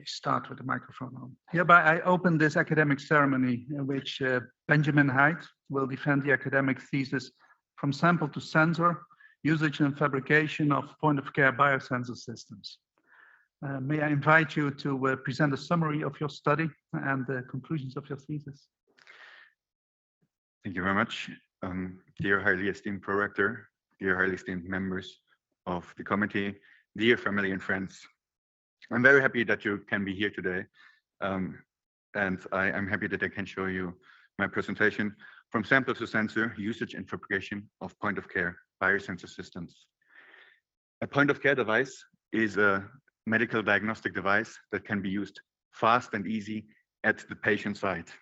start with the microphone on. Hereby, I open this academic ceremony in which Benjamin Heidt will defend the academic thesis From Sample to Sensor, Usage and Fabrication of Point-of-Care Biosensor Systems. May I invite you to present a summary of your study and the conclusions of your thesis? Thank you very much. Dear highly esteemed prorector, dear highly esteemed members of the committee, dear family and friends. I'm very happy that you can be here today. And I'm happy that I can show you my presentation, From Sample to Sensor, Usage and Fabrication of Point-of-Care Biosensor Systems. A point-of-care device is a medical diagnostic device that can be used fast and easy at the patient site.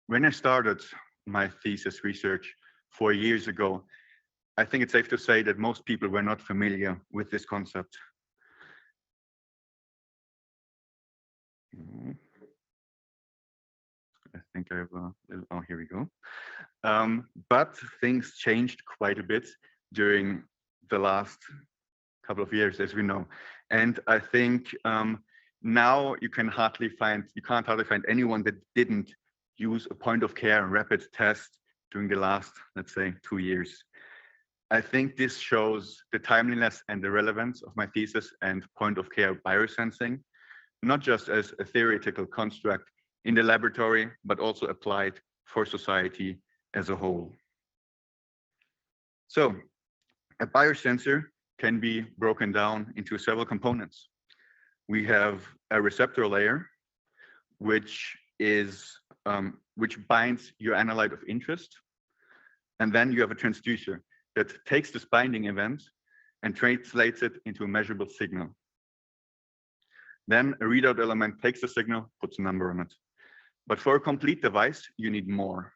When I started my thesis research 4 years ago, I think it's safe to say that most people were not familiar with this concept. I think I have oh, here we go. But things changed quite a bit during the last couple of years, as we know. And I think now you can't hardly find anyone that didn't use a point of care rapid test during the last, let's say, 2 years. I think this shows the timeliness and the relevance of my thesis and point of care biosensing, not just as a theoretical construct in the laboratory, but also applied for society as a whole. So a biosensor can be broken down into several components. We have a receptor layer, which binds your analyte of interest. And then you have a transducer that takes this binding event and translates it into a measurable signal. Then a readout element takes the signal, puts a number on it. But for a complete device, you need more.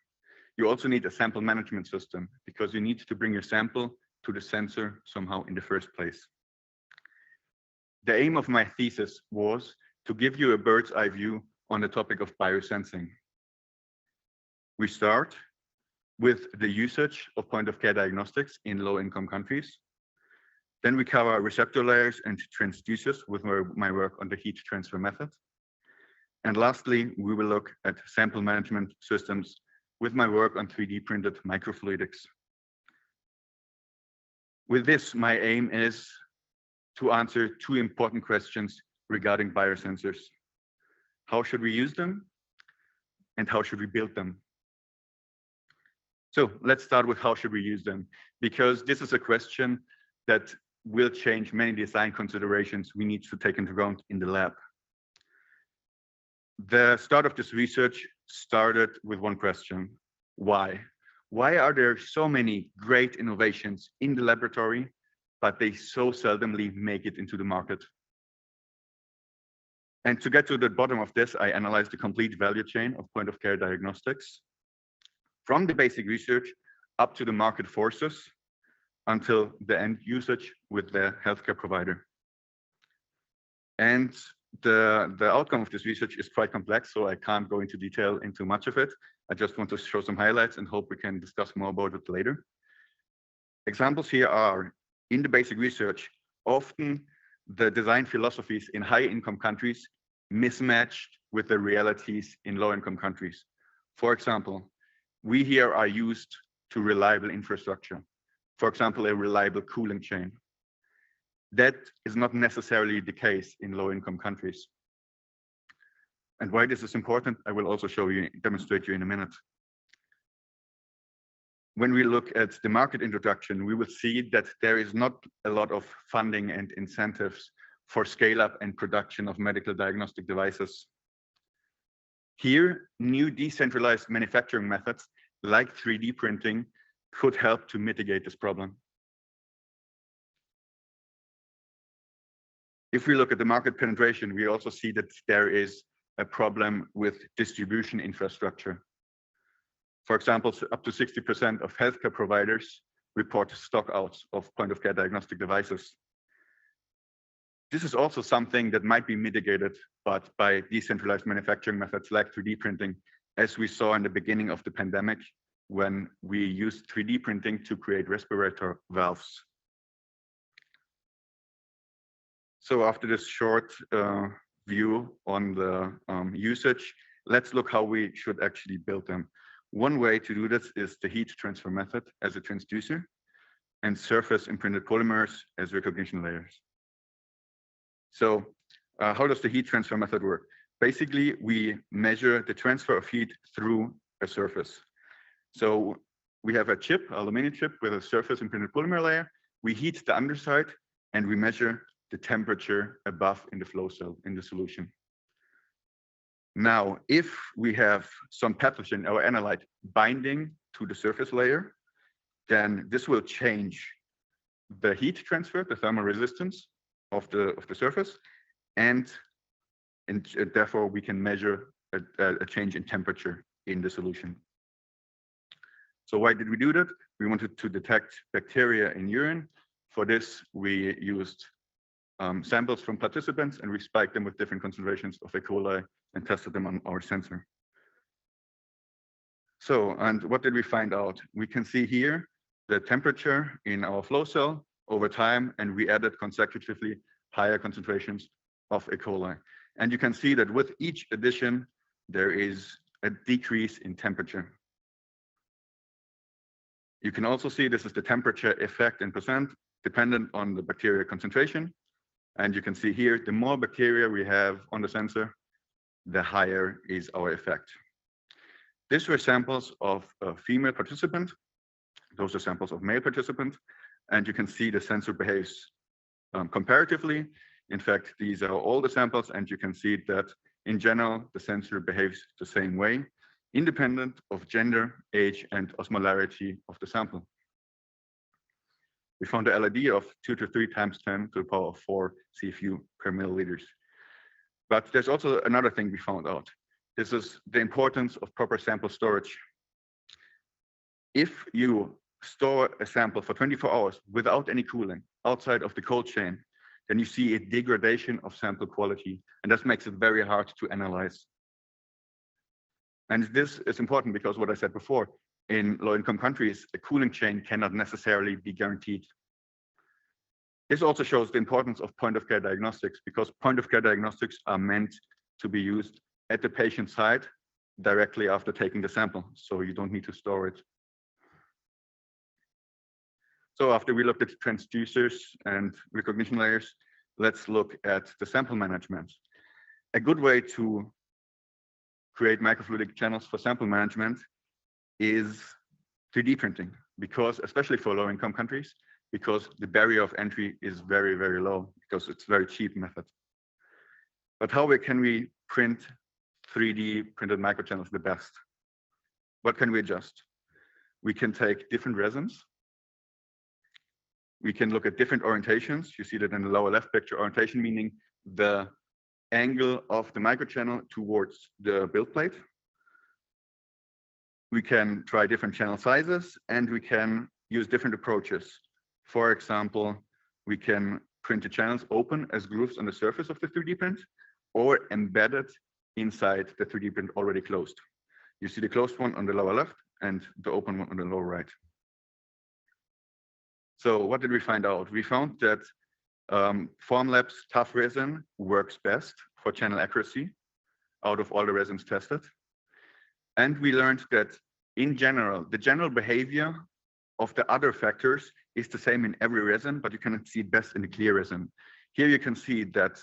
You also need a sample management system because you need to bring your sample to the sensor somehow in the first place. The aim of my thesis was to give you a bird's eye view on the topic of biosensing. We start with the usage of point-of-care diagnostics in low-income countries. Then we cover receptor layers and transducers with my work on the heat transfer method. And lastly, we will look at sample management systems with my work on 3D printed microfluidics. With this, my aim is to answer 2 important questions regarding biosensors. How should we use them? And how should we build them? So let's start with how should we use them? Because this is a question that will change many design considerations we need to take into account in the lab. The start of this research started with one question: why? Why are there so many great innovations in the laboratory, but they so seldomly make it into the market? And to get to the bottom of this, I analyzed the complete value chain of point-of-care diagnostics, from the basic research up to the market forces until the end usage with the healthcare provider. And the outcome of this research is quite complex, so I can't go into detail into much of it. I just want to show some highlights and hope we can discuss more about it later. Examples here are, in the basic research, often the design philosophies in high-income countries mismatched with the realities in low-income countries. For example, we here are used to reliable infrastructure. For example, a reliable cooling chain. That is not necessarily the case in low-income countries. And why this is important, I will also demonstrate you in a minute. When we look at the market introduction, we will see that there is not a lot of funding and incentives for scale-up and production of medical diagnostic devices. Here, new decentralized manufacturing methods like 3D printing could help to mitigate this problem. If we look at the market penetration, we also see that there is a problem with distribution infrastructure. For example, up to 60% of healthcare providers report stockouts of point-of-care diagnostic devices. This is also something that might be mitigated, but by decentralized manufacturing methods like 3D printing, as we saw in the beginning of the pandemic, when we used 3D printing to create respirator valves. So after this short view on the usage, let's look how we should actually build them. One way to do this is the heat transfer method as a transducer and surface imprinted polymers as recognition layers. So how does the heat transfer method work? Basically, we measure the transfer of heat through a surface. So we have a chip, aluminum chip with a surface imprinted polymer layer. We heat the underside and we measure the temperature above in the flow cell in the solution. Now, if we have some pathogen or analyte binding to the surface layer, then this will change the heat transfer, the thermal resistance of the surface, and therefore we can measure a change in temperature in the solution. So why did we do that? We wanted to detect bacteria in urine. For this, we used samples from participants and we spiked them with different concentrations of E. coli and tested them on our sensor. So, and what did we find out? We can see here the temperature in our flow cell over time, and we added consecutively higher concentrations of E. coli. And you can see that with each addition, there is a decrease in temperature. You can also see this is the temperature effect in percent dependent on the bacteria concentration. And you can see here, the more bacteria we have on the sensor, the higher is our effect. These were samples of a female participant. Those are samples of male participant. And you can see the sensor behaves comparatively. In fact, these are all the samples, and you can see that in general, the sensor behaves the same way, independent of gender, age, and osmolarity of the sample. We found a LID of 2 to 3 times 10 to the power of 4 CFU per milliliters. But there's also another thing we found out. This is the importance of proper sample storage. If you store a sample for 24 hours without any cooling outside of the cold chain, then you see a degradation of sample quality, and this makes it very hard to analyze. And this is important because what I said before, in low-income countries, a cooling chain cannot necessarily be guaranteed. This also shows the importance of point-of-care diagnostics, because point-of-care diagnostics are meant to be used at the patient side directly after taking the sample, so you don't need to store it. So after we looked at transducers and recognition layers, let's look at the sample management. A good way to create microfluidic channels for sample management is 3D printing, because especially for low-income countries, because the barrier of entry is very, very low, because it's a very cheap method. But how can we print 3D printed microchannels the best? What can we adjust? We can take different resins. We can look at different orientations. You see that in the lower left picture, orientation meaning the angle of the microchannel towards the build plate. We can try different channel sizes, and we can use different approaches. For example, we can print the channels open as grooves on the surface of the 3D print, or embedded inside the 3D print already closed. You see the closed one on the lower left and the open one on the lower right. So what did we find out? We found that Formlab's tough resin works best for channel accuracy out of all the resins tested. And we learned that in general, the general behavior of the other factors is the same in every resin, but you can see it best in the clear resin. Here you can see that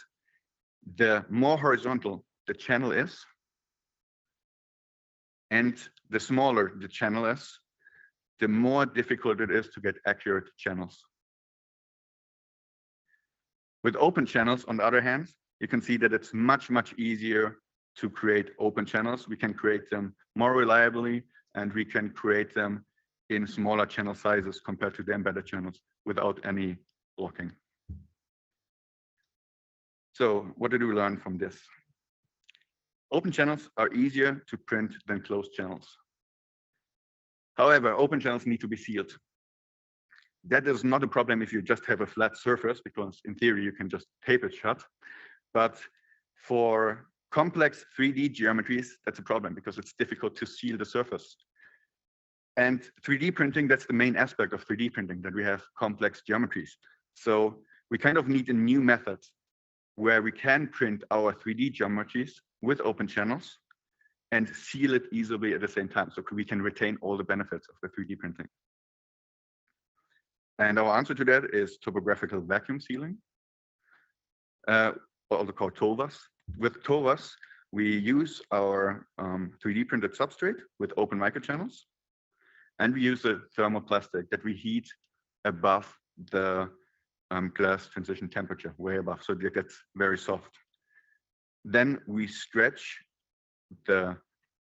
the more horizontal the channel is, and the smaller the channel is, the more difficult it is to get accurate channels. With open channels, on the other hand, you can see that it's much, much easier to create open channels. We can create them more reliably, and we can create them in smaller channel sizes compared to the embedded channels without any blocking. So what did we learn from this? Open channels are easier to print than closed channels. However, open channels need to be sealed. That is not a problem if you just have a flat surface, because in theory you can just tape it shut. But for complex 3D geometries, that's a problem because it's difficult to seal the surface. And 3D printing, that's the main aspect of 3D printing, that we have complex geometries. So we kind of need a new method where we can print our 3D geometries with open channels and seal it easily at the same time. So we can retain all the benefits of the 3D printing. And our answer to that is topographical vacuum sealing, also called TOVAS. With TOVAS, we use our 3D printed substrate with open microchannels, and we use a thermoplastic that we heat above the glass transition temperature, way above, so it gets very soft. Then we stretch the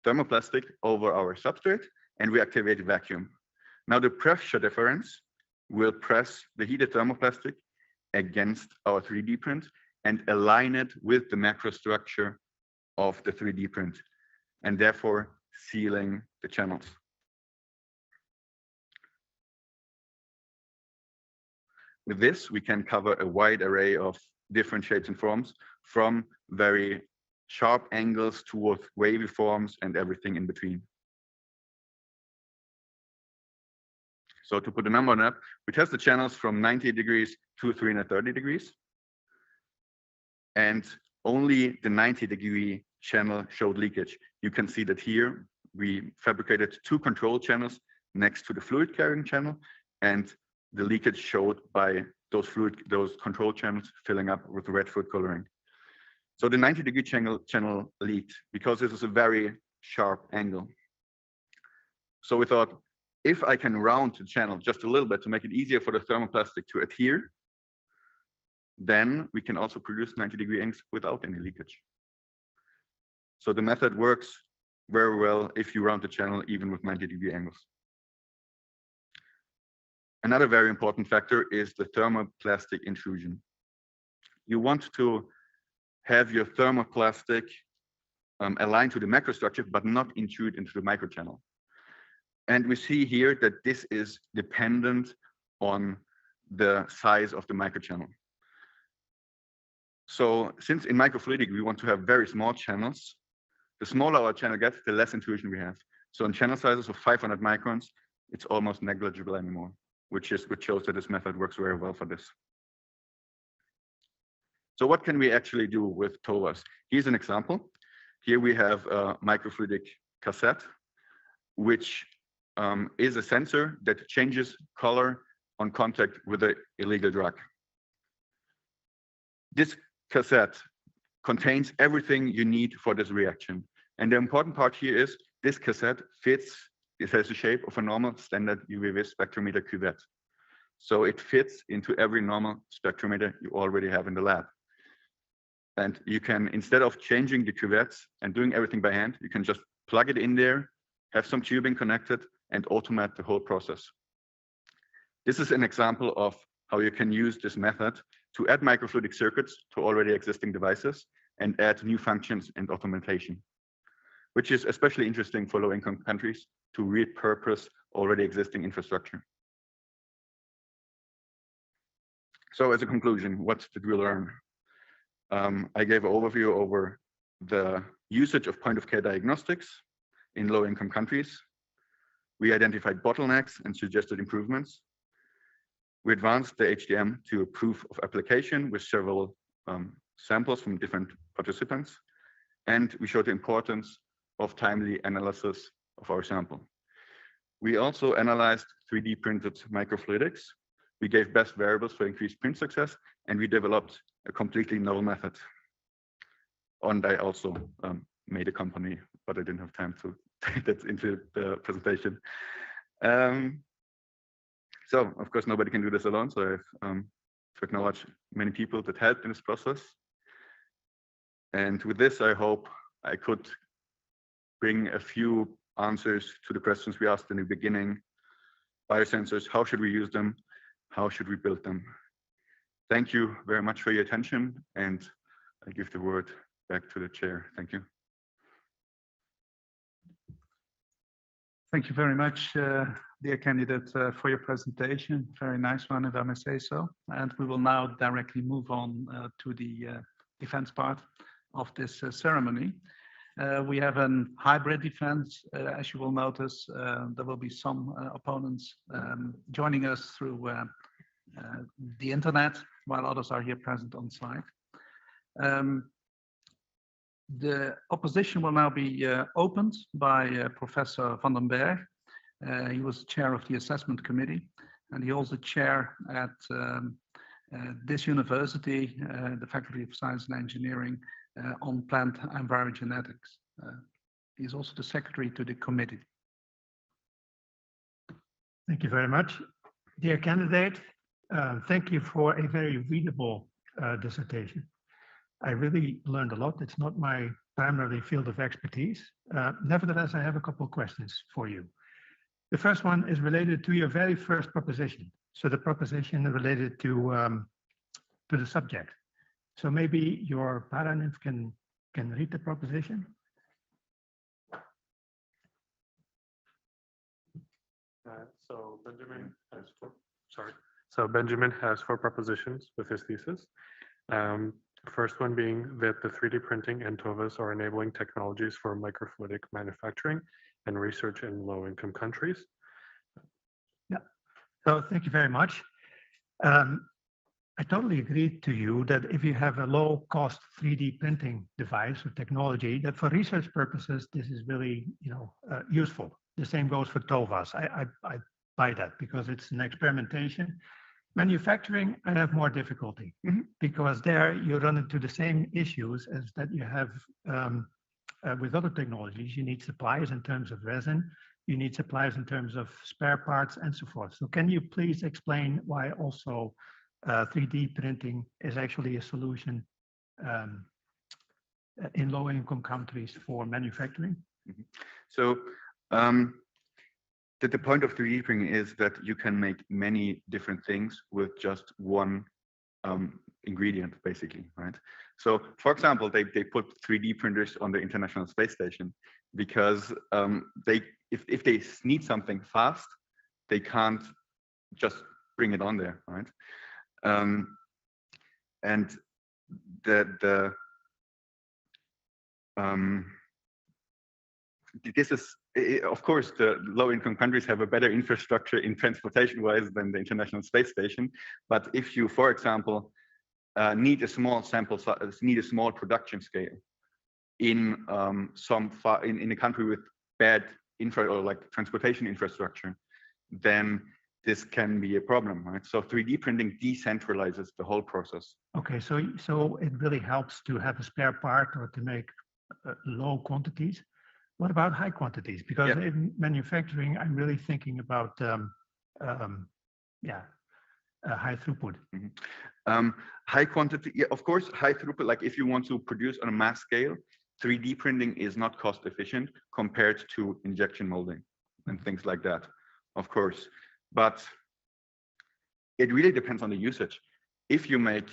thermoplastic over our substrate and we activate vacuum. Now the pressure difference will press the heated thermoplastic against our 3D print and align it with the macrostructure of the 3D print, and therefore sealing the channels. With this, we can cover a wide array of different shapes and forms, from very sharp angles towards wavy forms and everything in between. So to put a number on that, we test the channels from 90 degrees to 330 degrees. And only the 90-degree channel showed leakage. You can see that here we fabricated 2 control channels next to the fluid carrying channel, and the leakage showed by those control channels filling up with red food coloring. So the 90-degree channel leaked because this is a very sharp angle. So we thought, if I can round the channel just a little bit to make it easier for the thermoplastic to adhere, then we can also produce 90-degree inks without any leakage. So the method works very well if you round the channel even with 90-degree angles. Another very important factor is the thermoplastic intrusion. You want to have your thermoplastic aligned to the macrostructure, but not intrude into the microchannel. And we see here that this is dependent on the size of the microchannel. So since in microfluidic we want to have very small channels, the smaller our channel gets, the less intrusion we have. So in channel sizes of 500 microns, it's almost negligible anymore, which shows that this method works very well for this. So what can we actually do with TOVAS? Here's an example. Here we have a microfluidic cassette, which is a sensor that changes color on contact with an illegal drug. This cassette contains everything you need for this reaction. And the important part here is this cassette fits, it has the shape of a normal standard UV spectrometer cuvette. So it fits into every normal spectrometer you already have in the lab. And you can, instead of changing the cuvettes and doing everything by hand, you can just plug it in there, have some tubing connected, and automate the whole process. This is an example of how you can use this method to add microfluidic circuits to already existing devices and add new functions and automation, which is especially interesting for low-income countries to repurpose already existing infrastructure. So as a conclusion, what did we learn? I gave an overview over the usage of point-of-care diagnostics in low-income countries. We identified bottlenecks and suggested improvements. We advanced the HDM to a proof of application with several samples from different participants. And we showed the importance of timely analysis of our sample. We also analyzed 3D printed microfluidics. We gave best variables for increased print success, and we developed a completely novel method. And I also made a company, but I didn't have time to take that into the presentation. So, of course, nobody can do this alone. So I have to acknowledge many people that helped in this process. And with this, I hope I could bring a few answers to the questions we asked in the beginning. Biosensors, how should we use them? How should we build them? Thank you very much for your attention. And I give the word back to the chair. Thank you. Thank you very much, dear candidate, for your presentation. Very nice one, if I may say so. And we will now directly move on to the defense part of this ceremony. We have a hybrid defense. As you will notice, there will be some opponents joining us through the internet, while others are here present on site. The opposition will now be opened by Professor Van den Berg. He was chair of the assessment committee, and he also chair at this university, the Faculty of Science and Engineering, on plant and genetics. He's also the secretary to the committee. Thank you very much. Dear candidate, thank you for a very readable dissertation. I really learned a lot. It's not my primary field of expertise. Nevertheless, I have a couple of questions for you. The first one is related to your very first proposition. So the proposition related to the subject. So maybe your paranym can read the proposition. So Benjamin has four propositions with his thesis. First one being that the 3D printing and TOVAs are enabling technologies for microfluidic manufacturing and research in low-income countries. Yeah, so thank you very much. I totally agree to you that if you have a low-cost 3D printing device or technology, that for research purposes, this is really, useful. The same goes for TOVAs. I buy that because it's an experimentation. Manufacturing, I have more difficulty because there you run into the same issues as that you have with other technologies. You need suppliers in terms of resin, you need suppliers in terms of spare parts and so forth. So can you please explain why also 3D printing is actually a solution in low-income countries for manufacturing? So the point of 3D printing is that you can make many different things with just one ingredient, basically, right? So, for example, they put 3D printers on the International Space Station because if they need something fast, they can't just bring it on there, right? And this is, of course, the low-income countries have a better infrastructure in transportation-wise than the International Space Station. But if you, for example, need a small sample, need a small production scale in in a country with bad transportation infrastructure, then this can be a problem, right? So 3D printing decentralizes the whole process. Okay, so it really helps to have a spare part or to make low quantities. What about high quantities? Because in manufacturing, I'm really thinking about high throughput. High quantity, yeah, of course, high throughput. Like if you want to produce on a mass scale, 3D printing is not cost efficient compared to injection molding and things like that, of course. But it really depends on the usage. If you make,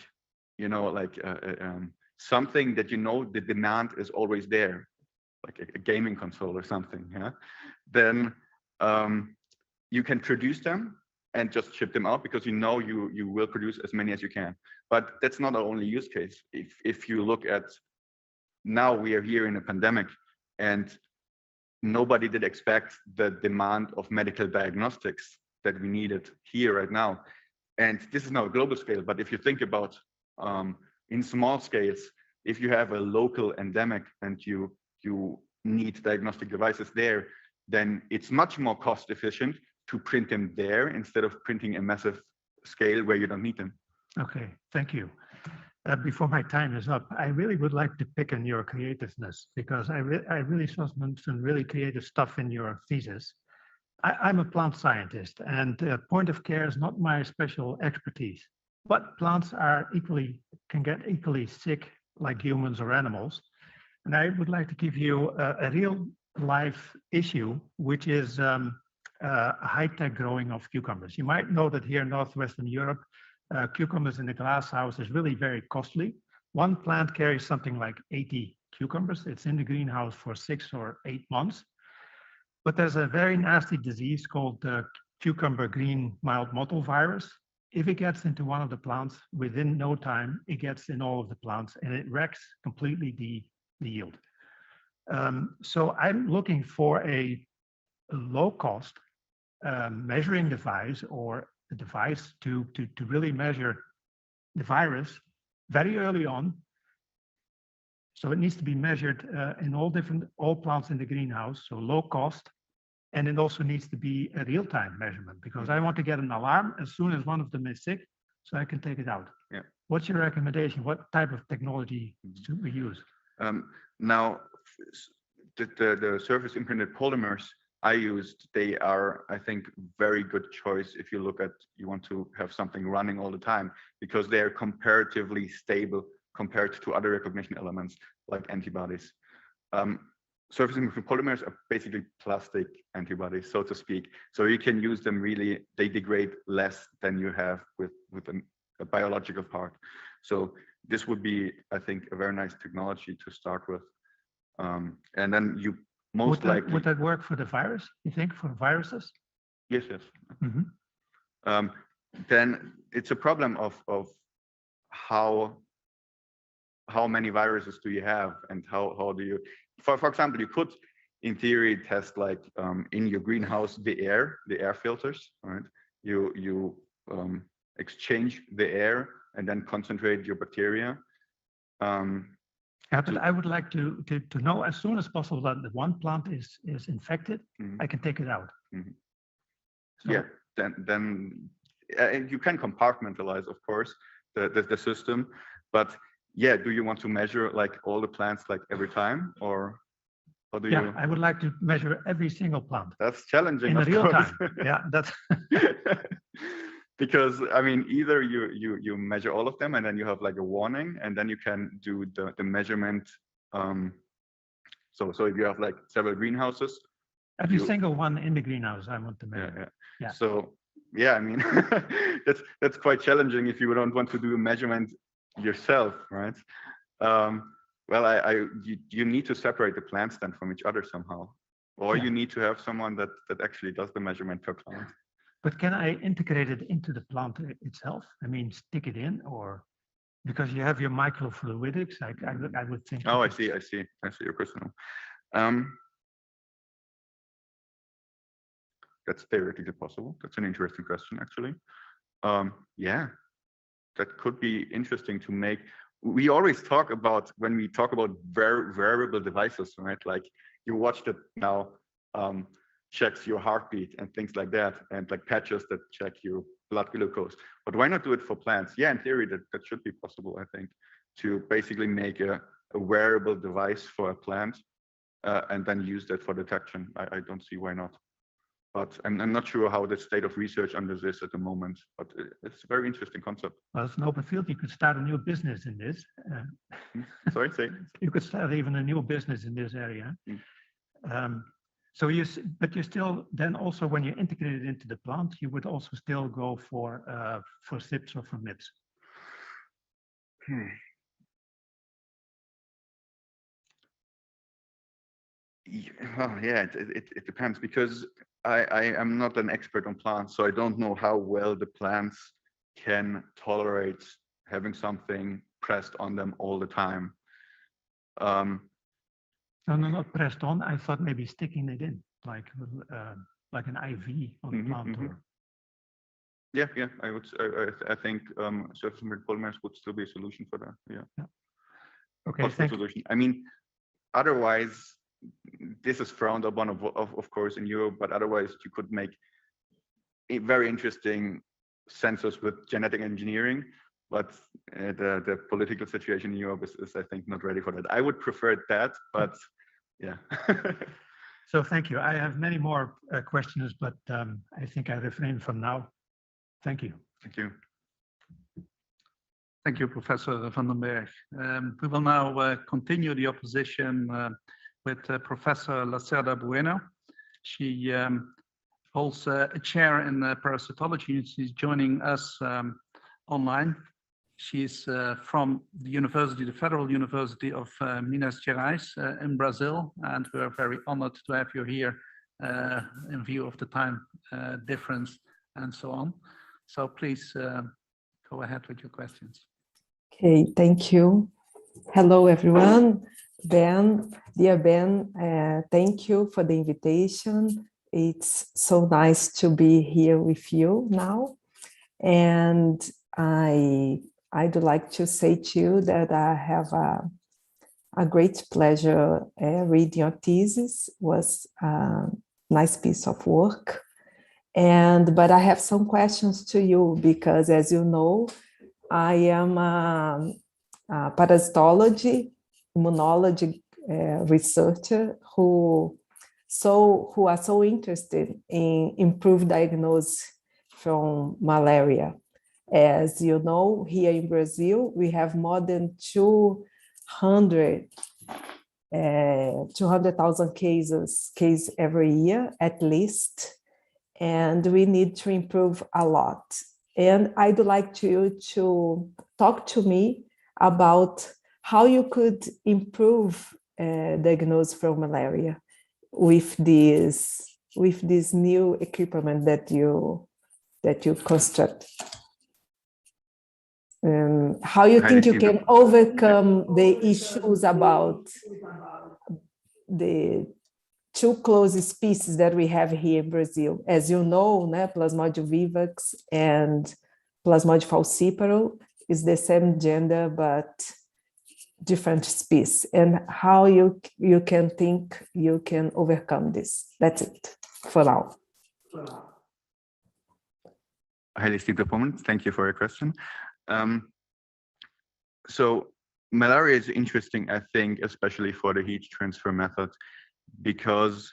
something that the demand is always there, like a gaming console or something, then you can produce them and just ship them out because you will produce as many as you can. But that's not our only use case. If you look at now, we are here in a pandemic, and nobody did expect the demand of medical diagnostics that we needed here right now. And this is now a global scale, but if you think about in small scales, if you have a local endemic and you need diagnostic devices there, then it's much more cost efficient to print them there instead of printing a massive scale where you don't need them. Okay, thank you. Before my time is up, I really would like to pick on your creativeness because I really saw some really creative stuff in your thesis. I'm a plant scientist, and point of care is not my special expertise, but plants can get equally sick like humans or animals. And I would like to give you a real life issue, which is high-tech growing of cucumbers. You might know that here in Northwestern Europe, cucumbers in the glass house is really very costly. One plant carries something like 80 cucumbers. It's in the greenhouse for 6 or 8 months. But there's a very nasty disease called cucumber green mild mottle virus. If it gets into one of the plants, within no time, it gets in all of the plants and it wrecks completely the yield. So I'm looking for a low-cost measuring device or a device to really measure the virus very early on So it needs to be measured in all plants in the greenhouse, so low cost. And it also needs to be a real-time measurement because I want to get an alarm as soon as one of them is sick, so I can take it out. Yeah. What's your recommendation? What type of technology should we use? Now, the surface imprinted polymers I used, they are, I think, very good choice if you look at, you want to have something running all the time, because they are comparatively stable compared to other recognition elements like antibodies. Surface imprinted polymers are basically plastic antibodies, so to speak. So you can use them really, they degrade less than you have with a biological part. So this would be, I think, a very nice technology to start with. And then you most likely... Would that work for the virus, you think, for viruses? Yes, yes. Then it's a problem of how many viruses do you have, and how do you... For example, you could, in theory, test like in your greenhouse the air filters, right? You exchange the air and then concentrate your bacteria. Yeah, but I would like to know as soon as possible that the one plant is infected. I can take it out. So, yeah, then you can compartmentalize, of course, the system, but yeah, do you want to measure like all the plants like every time, or how do you? Yeah, I would like to measure every single plant. That's challenging in real time. Yeah, that's. Because I mean, either you measure all of them and then you have like a warning, and then you can do the measurement. So if you have like several greenhouses, every single one in the greenhouse I want to measure. Yeah. So yeah, I mean, that's quite challenging if you don't want to do a measurement yourself, right? Well, you need to separate the plants then from each other somehow, or you need to have someone that actually does the measurement per plant. But can I integrate it into the plant itself? I mean, stick it in, or because you have your microfluidics, I would think. Oh, I see your question. That's theoretically possible. That's an interesting question, actually. Yeah, that could be interesting to make. We always talk about, when we talk about variable devices, right? Like you watched it now, checks your heartbeat and things like that, and like patches that check your blood glucose. But why not do it for plants? Yeah, in theory, that should be possible, I think, to basically make a wearable device for a plant and then use that for detection. I don't see why not. But I'm not sure how the state of research under this at the moment, but it's a very interesting concept. Well, it's an open field. You could start a new business in this. Sorry, say. You could start even a new business in this area. So but you still, then also when you integrate it into the plant, you would also still go for SIPs or for MIPS. Well, yeah, it depends, because I am not an expert on plants, so I don't know how well the plants can tolerate having something pressed on them all the time. No, not pressed on. I thought maybe sticking it in, like an IV on the plant. Or... Yeah, I think surface imprinted polymers would still be a solution for that. Yeah. Okay, thank you. I mean, otherwise, this is frowned upon, of course, in Europe, but otherwise you could make very interesting sensors with genetic engineering, but the political situation in Europe is, I think, not ready for that. I would prefer that, but yeah. So thank you. I have many more questions, but I think I refrain from now. Thank you. Thank you. Thank you, Professor van den Berg. We will now continue the opposition with Professor Lacerda Bueno. She holds a chair in parasitology, and she's joining us online. She's from the university, the Federal University of Minas Gerais in Brazil, and we're very honored to have you here in view of the time difference and so on. So please go ahead with your questions. Okay, thank you. Hello, everyone. Ben, dear Ben, thank you for the invitation. It's so nice to be here with you now. And I'd like to say to you that I have a great pleasure reading your thesis. Was a nice piece of work. But I have some questions to you because, as you know, I am a parasitology, immunology researcher who are so interested in improved diagnosis from malaria. As you know, here in Brazil, we have more than 200,000 cases every year, at least. And we need to improve a lot. And I'd like you to talk to me about how you could improve diagnosis from malaria with this new equipment that you construct. How you think you can overcome the issues about the two close species that we have here in Brazil. As you know, Plasmodium vivax and Plasmodium falciparum is the same gender, but different species. And how you can think you can overcome this. That's it for now. Highly esteemed opponent, thank you for your question. So malaria is interesting, I think, especially for the heat transfer method, because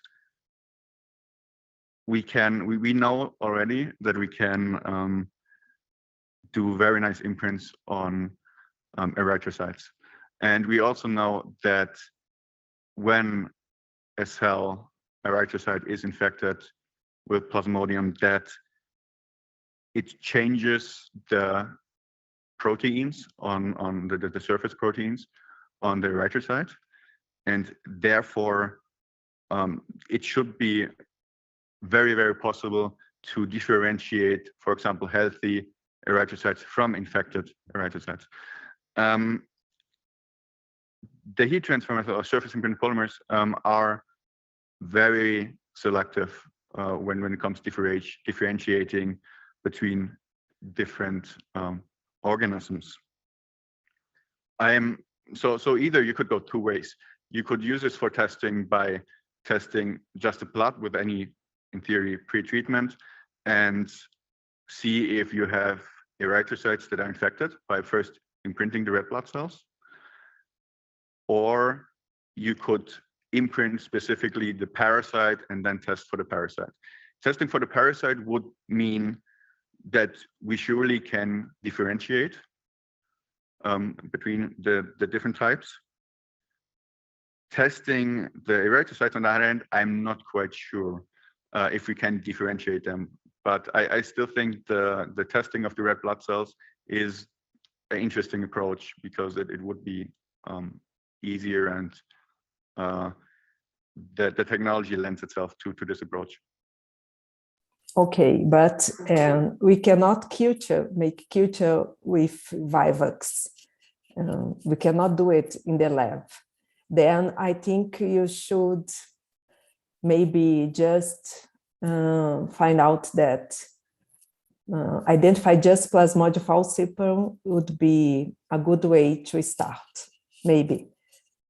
we know already that we can do very nice imprints on erythrocytes. And we also know that when a cell erythrocyte is infected with Plasmodium, that it changes the proteins on the surface proteins on the erythrocyte, and therefore it should be very, very possible to differentiate, for example, healthy erythrocytes from infected erythrocytes. The heat transfer method or surface imprinted polymers are very selective when it comes to differentiating between different organisms. So either you could go two ways. You could use this for testing by testing just the blood with any, in theory, pre-treatment, and see if you have erythrocytes that are infected by first imprinting the red blood cells. Or you could imprint specifically the parasite and then test for the parasite. Testing for the parasite would mean that we surely can differentiate between the different types. Testing the erythrocytes on the other hand, I'm not quite sure if we can differentiate them. But I still think the testing of the red blood cells is an interesting approach because it would be easier, and the technology lends itself to this approach. Okay, but we cannot make culture with vivax. We cannot do it in the lab. Then I think you should maybe just find out that identify just Plasmodium falciparum would be a good way to start, maybe.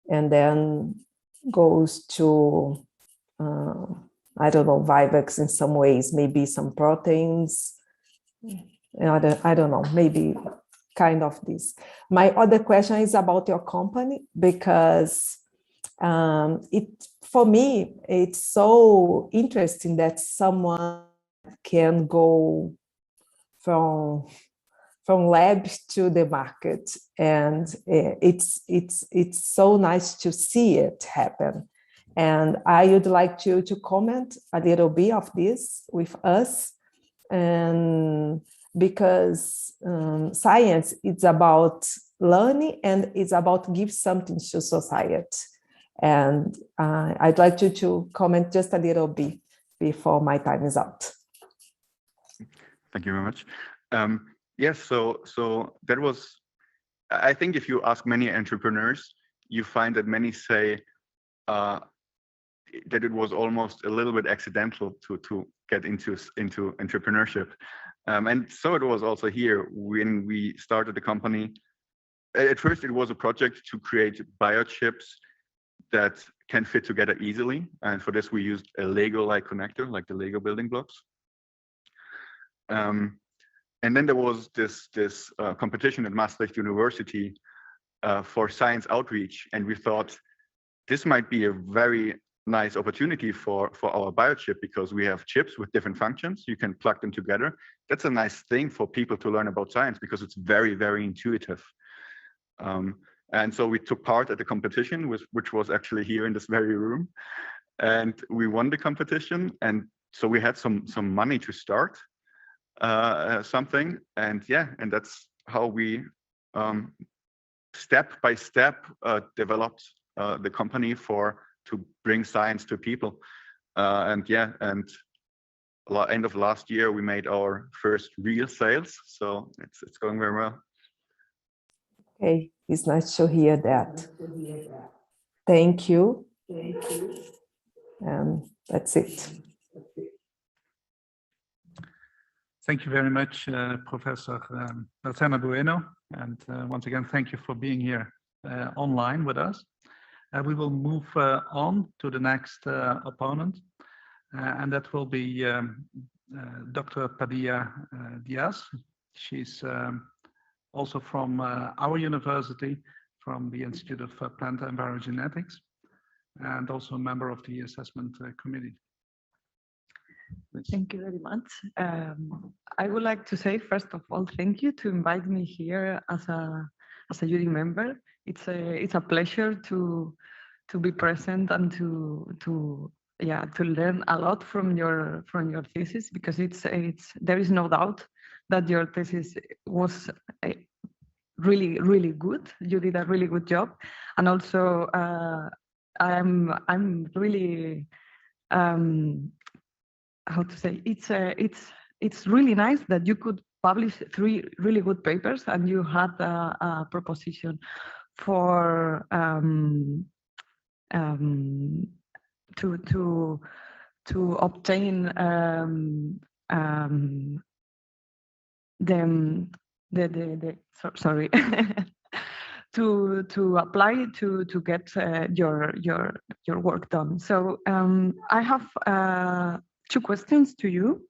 And then goes to, I don't know, vivax in some ways, maybe some proteins. I don't know, maybe kind of this. My other question is about your company, because for me, it's so interesting that someone can go from lab to the market, and it's so nice to see it happen. And I would like you to comment a little bit of this with us, and because science is about learning and it's about give something to society. And I'd like you to comment just a little bit before my time is out. Thank you very much. Yes, so that was, I think if you ask many entrepreneurs, you find that many say that it was almost a little bit accidental to get into entrepreneurship. And so it was also here when we started the company. at first it was a project to create biochips that can fit together easily. And for this, we used a Lego-like connector, like the Lego building blocks. And then there was this competition at Maastricht University for science outreach. And we thought this might be a very nice opportunity for our biochip, because we have chips with different functions. You can plug them together. That's a nice thing for people to learn about science, because it's very, very intuitive. And so we took part at the competition, which was actually here in this very room. And we won the competition. And so we had some money to start something. And yeah, and that's how we step by step developed the company to bring science to people. And yeah, and end of last year, we made our first real sales. So it's going very well. Okay, it's nice to hear that. Thank you. And that's it. Thank you very much, Professor Beltrana Bueno. And once again, thank you for being here online with us. We will move on to the next opponent, and that will be Dr. Padilla Diaz. She's also from our university, from the Institute of Plant and Biogenetics, and also a member of the assessment committee. Please. Thank you very much. I would like to say, first of all, thank you to invite me here as a jury member. It's a pleasure to be present and to learn a lot from your thesis, because there is no doubt that your thesis was really good. You did a really good job, and also I'm really how to say, it's really nice that you could publish 3 really good papers, and you had a proposition for to obtain sorry to apply to get your work done. So I have 2 questions to you,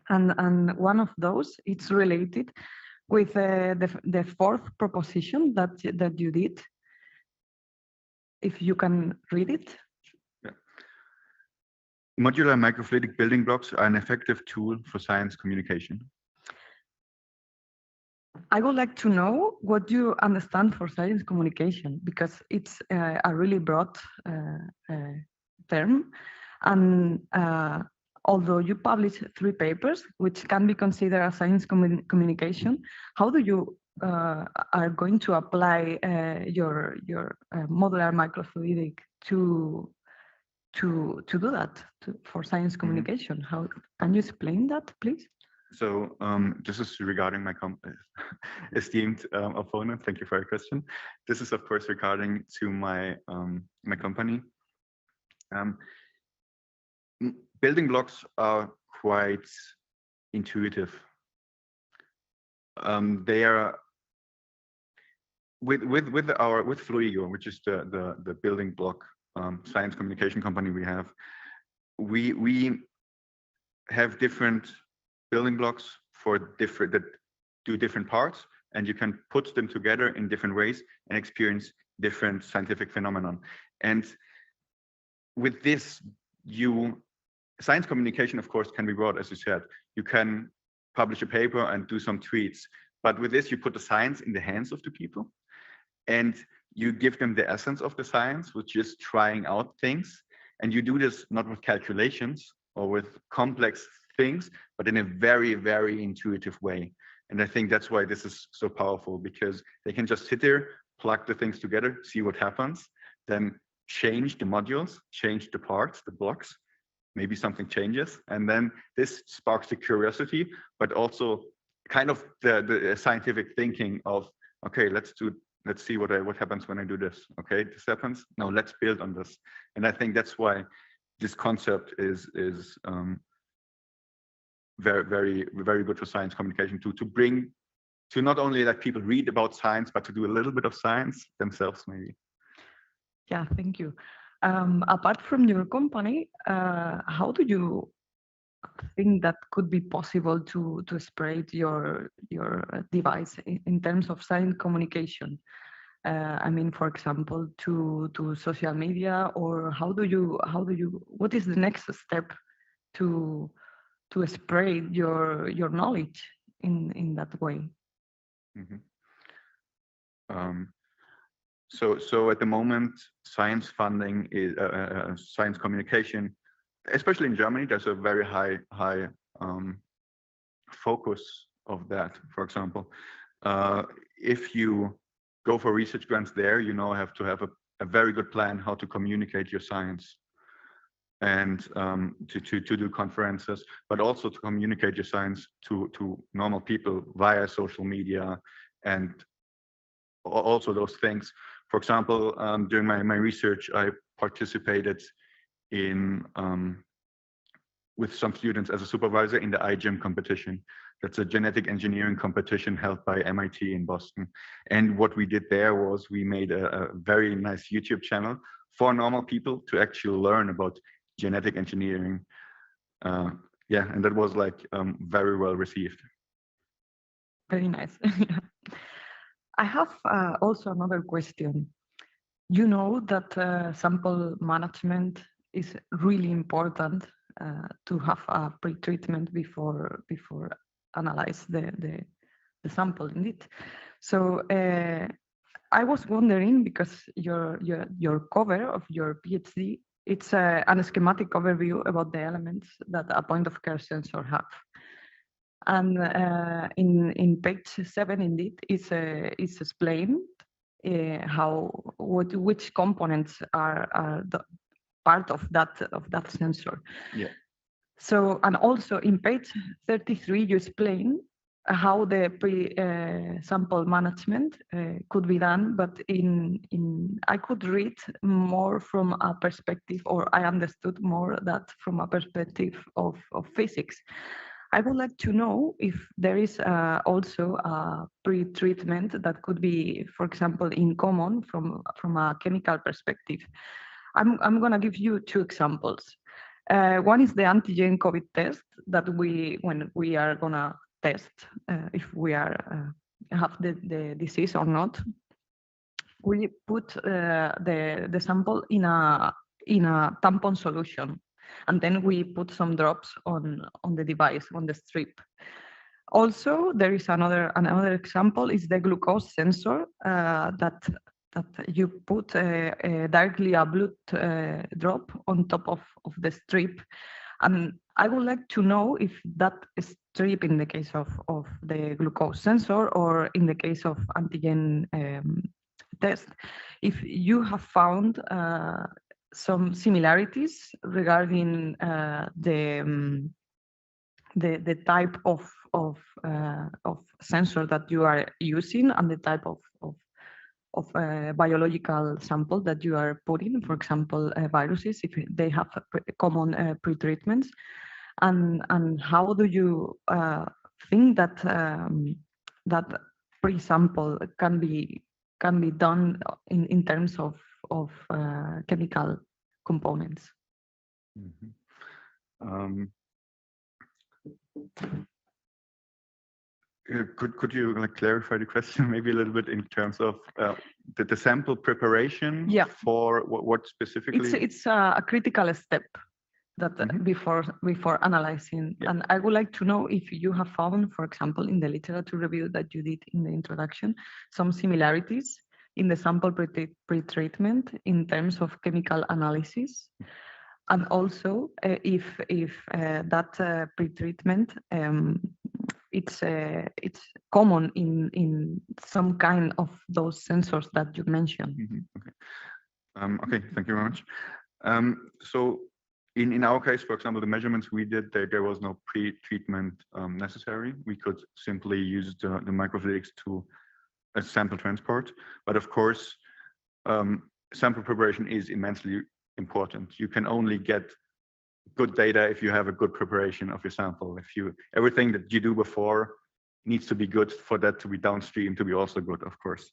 and one of those it's related with the 4th proposition that you did. If you can read it. Yeah. Modular microfluidic building blocks are an effective tool for science communication. I would like to know what you understand for science communication, because it's a really broad term. And although you publish 3 papers, which can be considered as science communication, how do you are going to apply your modular microfluidic to do that for science communication? How can you explain that, please? So this is regarding my esteemed opponent. Thank you for your question. This is, of course, regarding to my my company. Building blocks are quite intuitive. They are with Fluigo, which is the building block science communication company we have. We have different building blocks that do different parts, and you can put them together in different ways and experience different scientific phenomenon. And with this, science communication, of course, can be broad, as you said. You can publish a paper and do some tweets, but with this, you put the science in the hands of the people, and you give them the essence of the science, which is trying out things. And you do this not with calculations or with complex things, but in a very, very intuitive way. And I think that's why this is so powerful, because they can just sit there, plug the things together, see what happens, then change the modules, change the parts, the blocks, maybe something changes. And then this sparks the curiosity, but also kind of the scientific thinking of, okay, let's see what happens when I do this. Okay, this happens. Now let's build on this. And I think that's why this concept is very, very, very good for science communication to bring to not only let people read about science, but to do a little bit of science themselves, maybe. Yeah, thank you. Apart from your company, how do you think that could be possible to spread your device in terms of science communication? I mean, for example, to social media, or what is the next step to spread your knowledge in that way? Mhm. So at the moment, science funding is science communication, especially in Germany. There's a very high focus of that. For example, if you go for research grants there, you have to have a very good plan how to communicate your science, and to do conferences, but also to communicate your science to normal people via social media, and also those things. For example, during my research, I participated in with some students as a supervisor in the iGEM competition. That's a genetic engineering competition held by MIT in Boston. And what we did there was we made a very nice YouTube channel for normal people to actually learn about genetic engineering. Yeah, and that was like very well received. Very nice. I have also another question. You know that sample management is really important to have a pre-treatment before analyze the sample indeed. So I was wondering, because your cover of your PhD, it's an schematic overview about the elements that a point of care sensor have. And in page 7, indeed, it's explained which components are the part of that sensor. Yeah. So, and also in page 33, you explain how the pre-sample management could be done, but I could read more from a perspective, or I understood more that from a perspective of physics. I would like to know if there is also a pre-treatment that could be, for example, in common from a chemical perspective. I'm going to give you 2 examples. One is the antigen COVID test that when we are going to test if we have the disease or not, we put the sample in a tampon solution, and then we put some drops on the device, on the strip. Also, there is another example is the glucose sensor that you put directly a blood drop on top of the strip. And I would like to know if that strip, in the case of the glucose sensor, or in the case of antigen test, if you have found some similarities regarding the type of sensor that you are using, and the type of biological sample that you are putting, for example, viruses, if they have common pre-treatments, and how do you think that that pre-sample can be done in terms of chemical components? Mm-hmm. Could you clarify the question maybe a little bit in terms of the sample preparation? Yeah. For what specifically? It's a critical step that before analyzing. Yeah. And I would like to know if you have found, for example, in the literature review that you did in the introduction, some similarities in the sample pre-treatment in terms of chemical analysis. And also, if that pre-treatment it's common in some kind of those sensors that you mentioned. Mm-hmm. Okay. Okay, thank you very much. So in our case, for example, the measurements we did, there was no pre-treatment necessary. We could simply use the microfluidics to a sample transport. But of course, sample preparation is immensely important. You can only get good data if you have a good preparation of your sample. If everything that you do before needs to be good for that to be downstream to be also good, of course.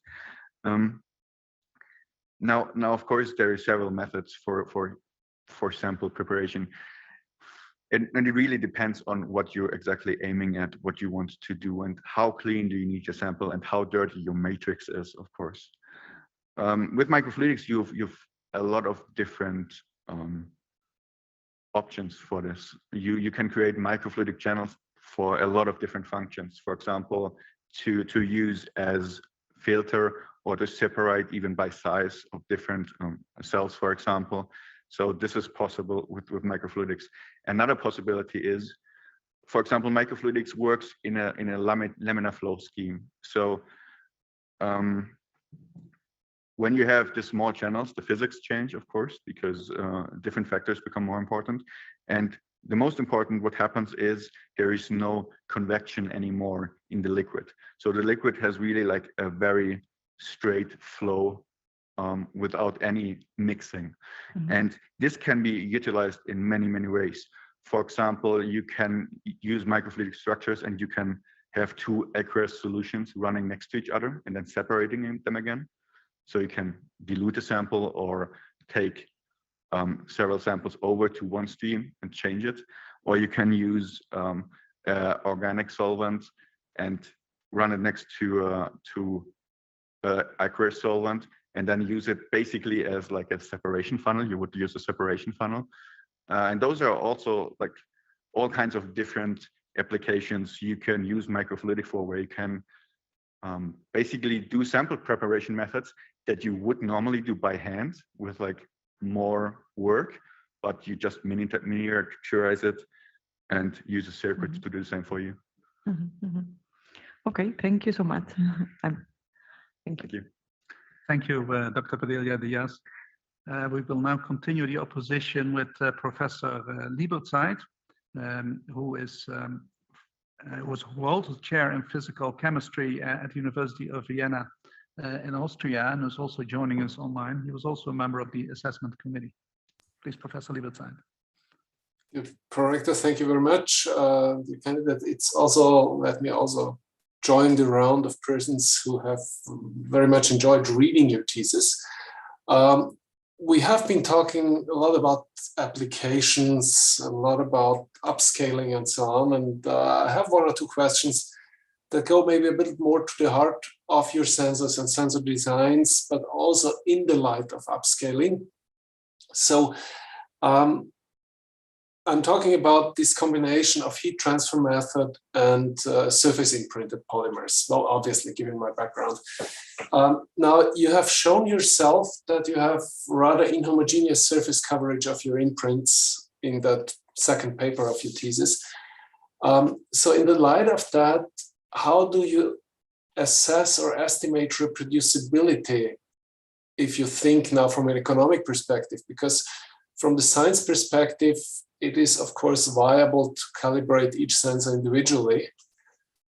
Now, of course, there are several methods for sample preparation. And it really depends on what you're exactly aiming at, what you want to do, and how clean do you need your sample, and how dirty your matrix is, of course. With microfluidics, you've a lot of different options for this. You can create microfluidic channels for a lot of different functions. For example, to use as filter, or to separate even by size of different cells, for example. So this is possible with microfluidics. Another possibility is, for example, microfluidics works in a laminar flow scheme. So when you have the small channels, the physics change, of course, because different factors become more important. And the most important, what happens is there is no convection anymore in the liquid. So the liquid has really like a very straight flow without any mixing. Mm-hmm. And this can be utilized in many, many ways. For example, you can use microfluidic structures and you can have two aqueous solutions running next to each other and then separating them again. So you can dilute a sample or take several samples over to one stream and change it. Or you can use organic solvent and run it next to aqueous solvent, and then use it basically as like a separation funnel. You would use a separation funnel. And those are also like all kinds of different applications you can use microfluidic for, where you can basically do sample preparation methods that you would normally do by hand with like more work, but you just miniaturize it and use a circuit to do the same for you. Okay, thank you so much. Thank you. Thank you, Dr. Padilla Diaz. We will now continue the opposition with Professor Liebertzeit, who was also chair in physical chemistry at the University of Vienna in Austria, and is also joining us online. He was also a member of the assessment committee. Please, Professor Liebertzeit. Prorector, thank you very much. The candidate, it's also, let me also join the round of persons who have very much enjoyed reading your thesis. We have been talking a lot about applications, a lot about upscaling and so on. And I have one or two questions that go maybe a bit more to the heart of your sensors and sensor designs, but also in the light of upscaling. So I'm talking about this combination of heat transfer method and surface imprinted polymers. Well, obviously, given my background. Now, you have shown yourself that you have rather inhomogeneous surface coverage of your imprints in that second paper of your thesis. So in the light of that, how do you assess or estimate reproducibility if you think now from an economic perspective? Because from the science perspective, it is, of course, viable to calibrate each sensor individually,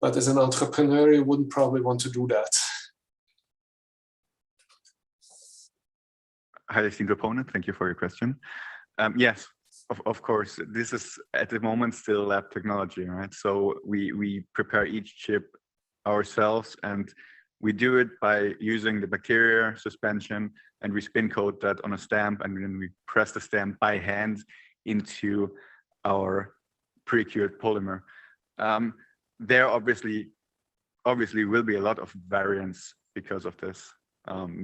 but as an entrepreneur, you wouldn't probably want to do that. Hi, esteemed opponent. Thank you for your question. Yes, of course, this is at the moment still lab technology, right? So we prepare each chip ourselves, and we do it by using the bacteria suspension, and we spin coat that on a stamp, and then we press the stamp by hand into our pre-cured polymer. There obviously will be a lot of variance because of this,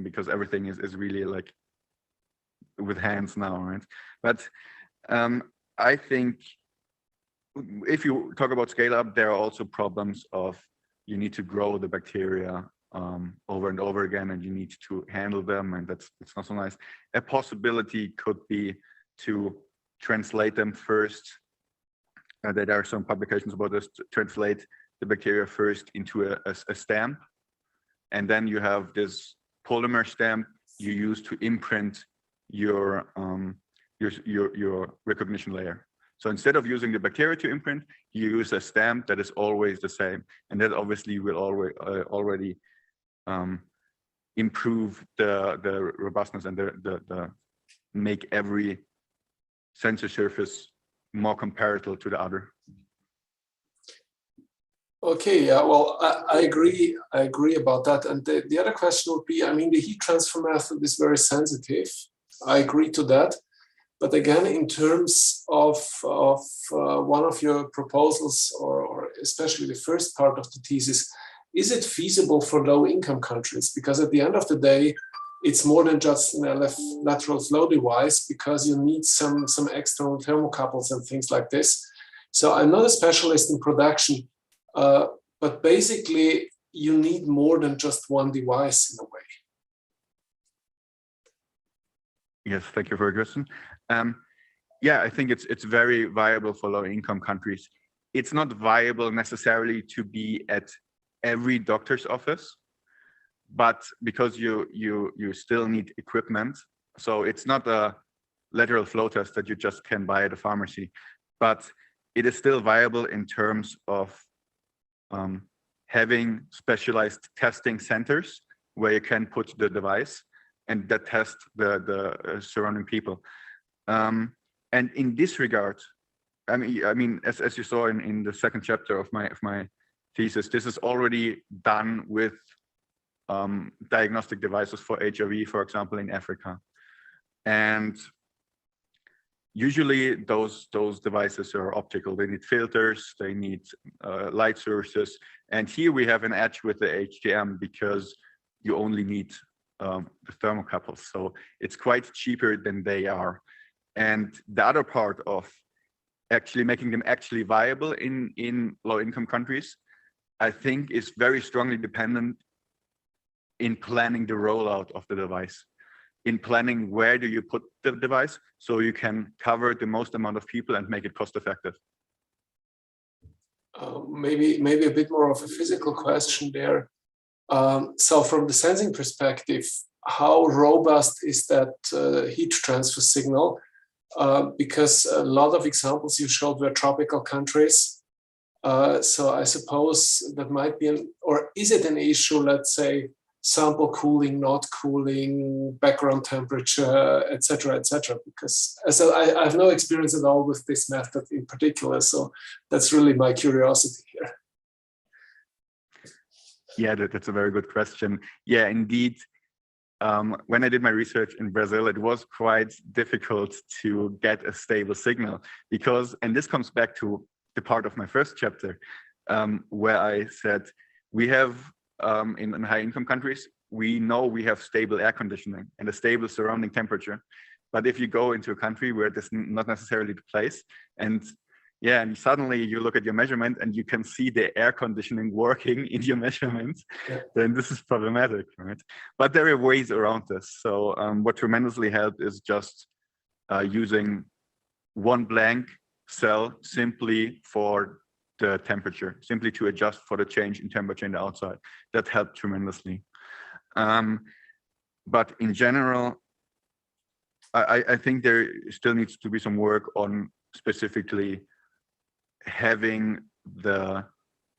because everything is really like with hands now, right? But I think if you talk about scale up, there are also problems of you need to grow the bacteria over and over again, and you need to handle them, and it's not so nice. A possibility could be to translate them first. There are some publications about this, to translate the bacteria first into a stamp, and then you have this polymer stamp you use to imprint your recognition layer. So instead of using the bacteria to imprint, you use a stamp that is always the same, and that obviously will already improve the robustness and the make every sensor surface more comparable to the other. Okay, yeah, well, I agree. I agree about that. And the other question would be, I mean, the heat transfer method is very sensitive. I agree to that. But again, in terms of one of your proposals, or especially the first part of the thesis, is it feasible for low-income countries? Because at the end of the day, it's more than just an lateral flow device, because you need some external thermocouples and things like this. So I'm not a specialist in production, but basically you need more than just one device in a way. Yes, thank you for your question. Yeah, I think it's very viable for low-income countries. It's not viable necessarily to be at every doctor's office, but because you still need equipment. So it's not a lateral flow test that you just can buy at a pharmacy, but it is still viable in terms of having specialized testing centers where you can put the device and that test the surrounding people. And in this regard, I mean, as you saw in the second chapter of my thesis, this is already done with diagnostic devices for HIV, for example, in Africa. And usually those devices are optical. They need filters, they need light sources. And here we have an edge with the HTM because you only need the thermocouples. So it's quite cheaper than they are. And the other part of actually making them actually viable in low-income countries, I think is very strongly dependent in planning the rollout of the device, in planning where do you put the device so you can cover the most amount of people and make it cost effective. Maybe a bit more of a physical question there. So from the sensing perspective, how robust is that heat transfer signal? Because a lot of examples you showed were tropical countries. So I suppose that might be or is it an issue, let's say, sample cooling, not cooling, background temperature, etc., etc. Because as I have no experience at all with this method in particular, so that's really my curiosity here. Yeah, that's a very good question. Yeah, indeed. When I did my research in Brazil, it was quite difficult to get a stable signal because, and this comes back to the part of my first chapter, where I said we have in high-income countries, we know we have stable air conditioning and a stable surrounding temperature. But if you go into a country where this is not necessarily the place, and yeah, and suddenly you look at your measurement and you can see the air conditioning working in your measurements, then this is problematic, right? But there are ways around this. So what tremendously helped is just using one blank cell simply for the temperature, simply to adjust for the change in temperature in the outside. That helped tremendously. But in general, I think there still needs to be some work on specifically having the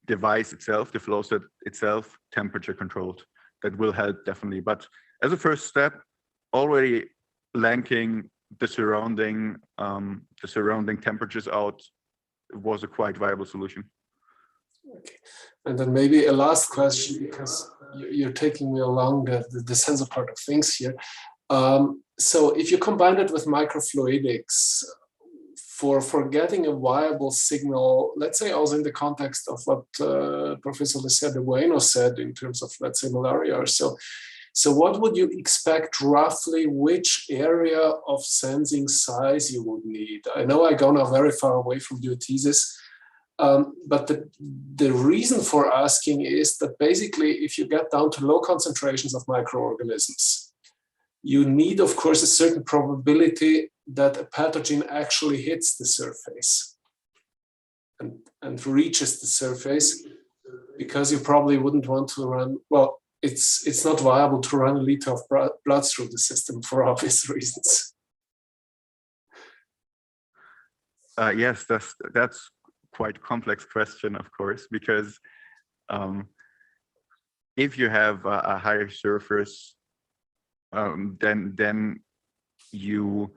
device itself, the flow set itself, temperature controlled. That will help definitely. But as a first step, already blanking the surrounding temperatures out was a quite viable solution. Okay, and then maybe a last question, because you're taking me along the sensor part of things here. So if you combine it with microfluidics for getting a viable signal, let's say also in the context of what Professor Bueno said in terms of, let's say, malaria or so. So what would you expect roughly which area of sensing size you would need? I know I go now very far away from your thesis, but the reason for asking is that basically if you get down to low concentrations of microorganisms, you need, of course, a certain probability that a pathogen actually hits the surface and reaches the surface, because you probably wouldn't want to run, well, it's not viable to run a liter of blood through the system for obvious reasons. Yes, that's quite complex question, of course, because if you have a higher surface, then you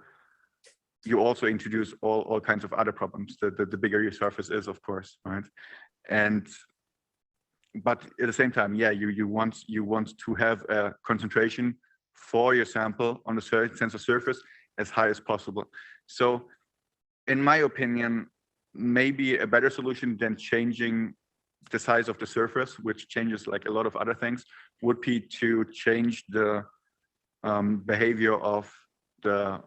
also introduce all kinds of other problems. The bigger your surface is, of course, right? And but at the same time, yeah, you want to have a concentration for your sample on the sensor surface as high as possible. So in my opinion, maybe a better solution than changing the size of the surface, which changes like a lot of other things, would be to change the behavior of the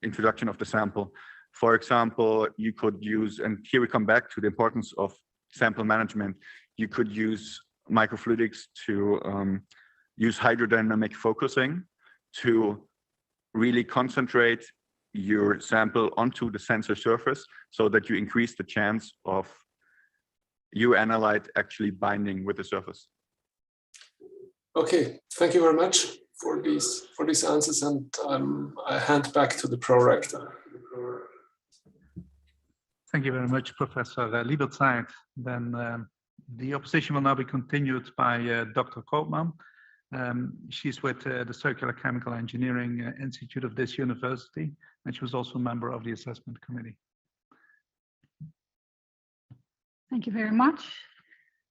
introduction of the sample. For example, you could use, and here we come back to the importance of sample management. You could use microfluidics to use hydrodynamic focusing to really concentrate your sample onto the sensor surface so that you increase the chance of your analyte actually binding with the surface. Okay, thank you very much for these answers, and I hand back to the prorector. Thank you very much, Professor Liebertzeit. Then the opposition will now be continued by Dr. Koopman. She's with the Circular Chemical Engineering Institute of this university, and she was also a member of the assessment committee. Thank you very much.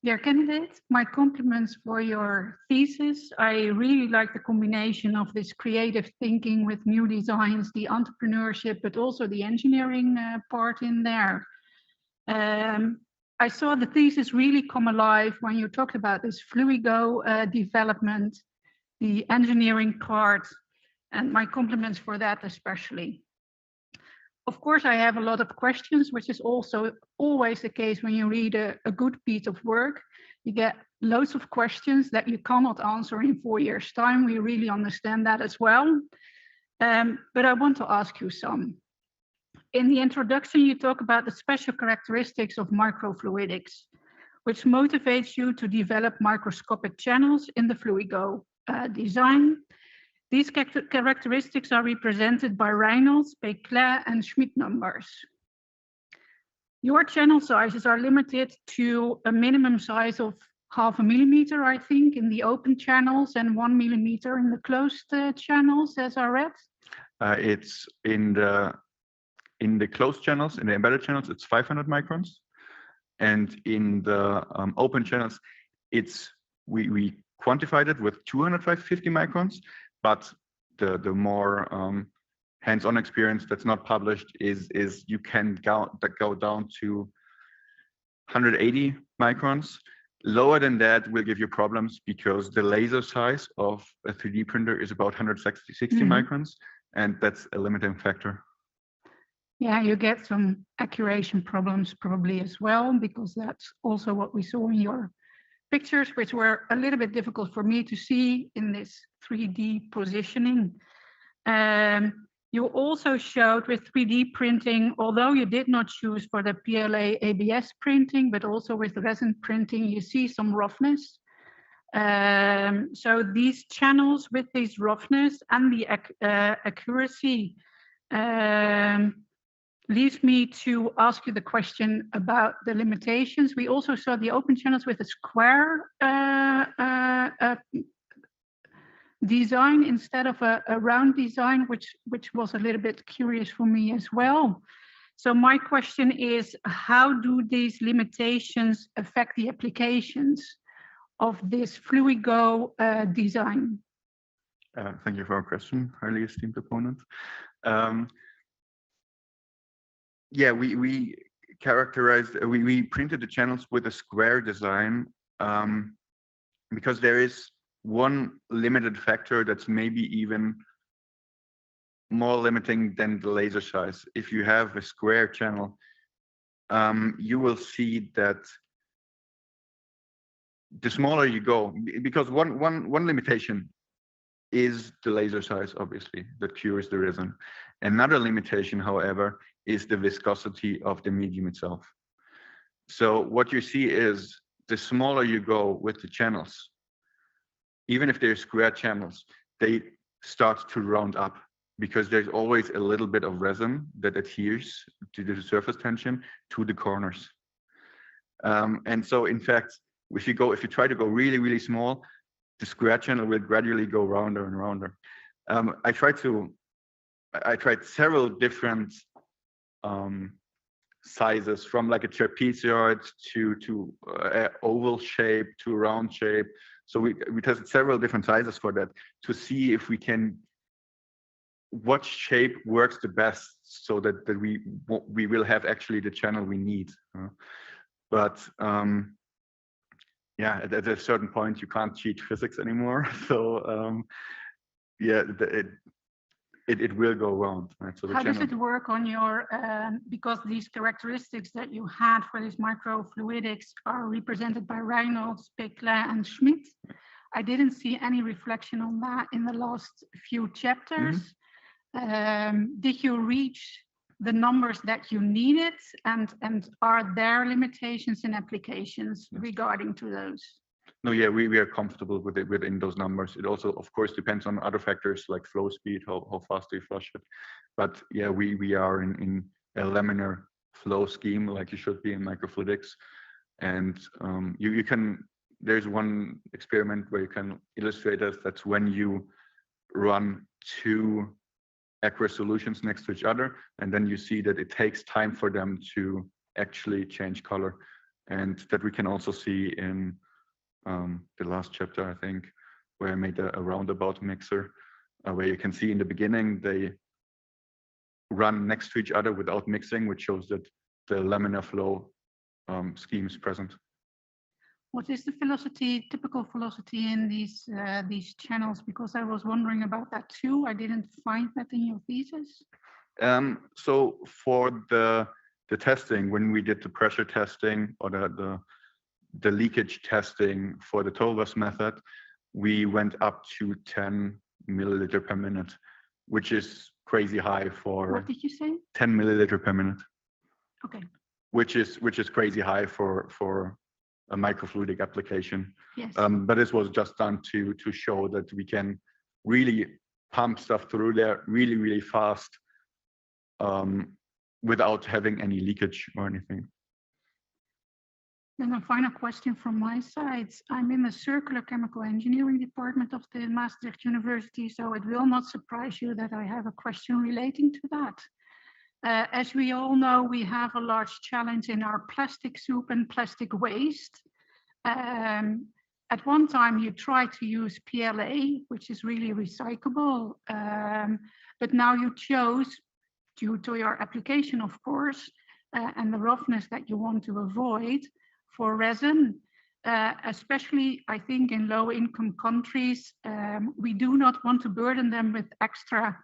Dear candidate, my compliments for your thesis. I really like the combination of this creative thinking with new designs, the entrepreneurship, but also the engineering part in there. I saw the thesis really come alive when you talked about this Fluigo development, the engineering part, and my compliments for that especially. Of course, I have a lot of questions, which is also always the case when you read a good piece of work. You get loads of questions that you cannot answer in 4 years' time. We really understand that as well. But I want to ask you some. In the introduction, you talk about the special characteristics of microfluidics, which motivates you to develop microscopic channels in the Fluigo design. These characteristics are represented by Reynolds, Béclin, and Schmidt numbers. Your channel sizes are limited to a minimum size of 0.5 millimeter, I think, in the open channels and 1 millimeter in the closed channels, as I read. It's in the closed channels, in the embedded channels, it's 500 microns, and in the open channels, we quantified it with 250 microns. But the more hands-on experience that's not published is you can go down to 180 microns. Lower than that will give you problems because the laser size of a 3D printer is about 160 microns, and that's a limiting factor. Yeah, you get some accuracy problems probably as well, because that's also what we saw in your pictures, which were a little bit difficult for me to see in this 3D positioning. You also showed with 3D printing, although you did not choose for the PLA ABS printing, but also with resin printing, you see some roughness. So these channels with this roughness and the accuracy leads me to ask you the question about the limitations. We also saw the open channels with a square design instead of a round design, which was a little bit curious for me as well. So my question is, how do these limitations affect the applications of this Fluigo design? Thank you for your question, highly esteemed opponent. Yeah, we characterized, we printed the channels with a square design because there is one limited factor that's maybe even more limiting than the laser size. If you have a square channel, you will see that the smaller you go, because one limitation is the laser size, obviously, that cures the resin. Another limitation, however, is the viscosity of the medium itself. So what you see is the smaller you go with the channels, even if they're square channels, they start to round up because there's always a little bit of resin that adheres to the surface tension to the corners. And so in fact, if you try to go really, really small, the square channel will gradually go rounder and rounder. I tried several different sizes, from like a trapezoid to oval shape to round shape. So we tested several different sizes for that to see if we can, what shape works the best, so that we will have actually the channel we need. But yeah, at a certain point you can't cheat physics anymore. So yeah, it will go round. Right? So how does it work on your, because these characteristics that you had for these microfluidics are represented by Reynolds, Peclet, and Schmidt. I didn't see any reflection on that in the last few chapters. Did you reach the numbers that you needed, and are there limitations in applications regarding to those? No, yeah, we are comfortable with it within those numbers. It also, of course, depends on other factors like flow speed, how fast you flush it. But yeah, we are in a laminar flow scheme like you should be in microfluidics. And you can, there's one experiment where you can illustrate this. That's when you run two aqueous solutions next to each other, and then you see that it takes time for them to actually change color. And that we can also see in the last chapter, I think, where I made a roundabout mixer, where you can see in the beginning they run next to each other without mixing, which shows that the laminar flow scheme is present. What is the velocity, typical velocity in these channels? Because I was wondering about that too. I didn't find that in your thesis. So for the testing, when we did the pressure testing or the leakage testing for the Tovas method, we went up to 10 milliliter per minute, which is crazy high for. What did you say? 10 milliliter per minute. Okay. Which is crazy high for a microfluidic application. Yes. But this was just done to show that we can really pump stuff through there really, really fast without having any leakage or anything. Then a final question from my side. I'm in the circular chemical engineering department of the Maastricht University, so it will not surprise you that I have a question relating to that. As we all know, we have a large challenge in our plastic soup and plastic waste. At one time, you tried to use PLA, which is really recyclable, but now you chose, due to your application, of course, and the roughness that you want to avoid, for resin, especially I think in low-income countries, we do not want to burden them with extra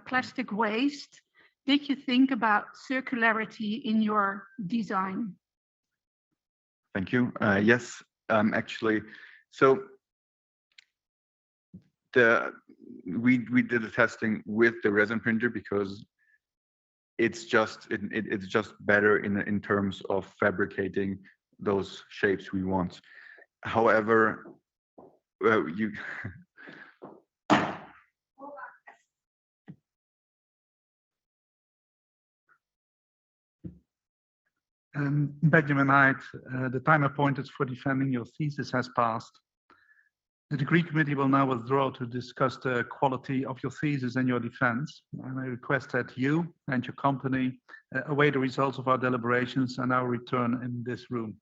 plastic waste. Did you think about circularity in your design? Thank you. Yes, actually, so we did the testing with the resin printer because it's just better in terms of fabricating those shapes we want. However, you Benjamin Heidt, the time appointed for defending your thesis has passed. The degree committee will now withdraw to discuss the quality of your thesis and your defense. And I request that you and your company await the results of our deliberations and our return in this room.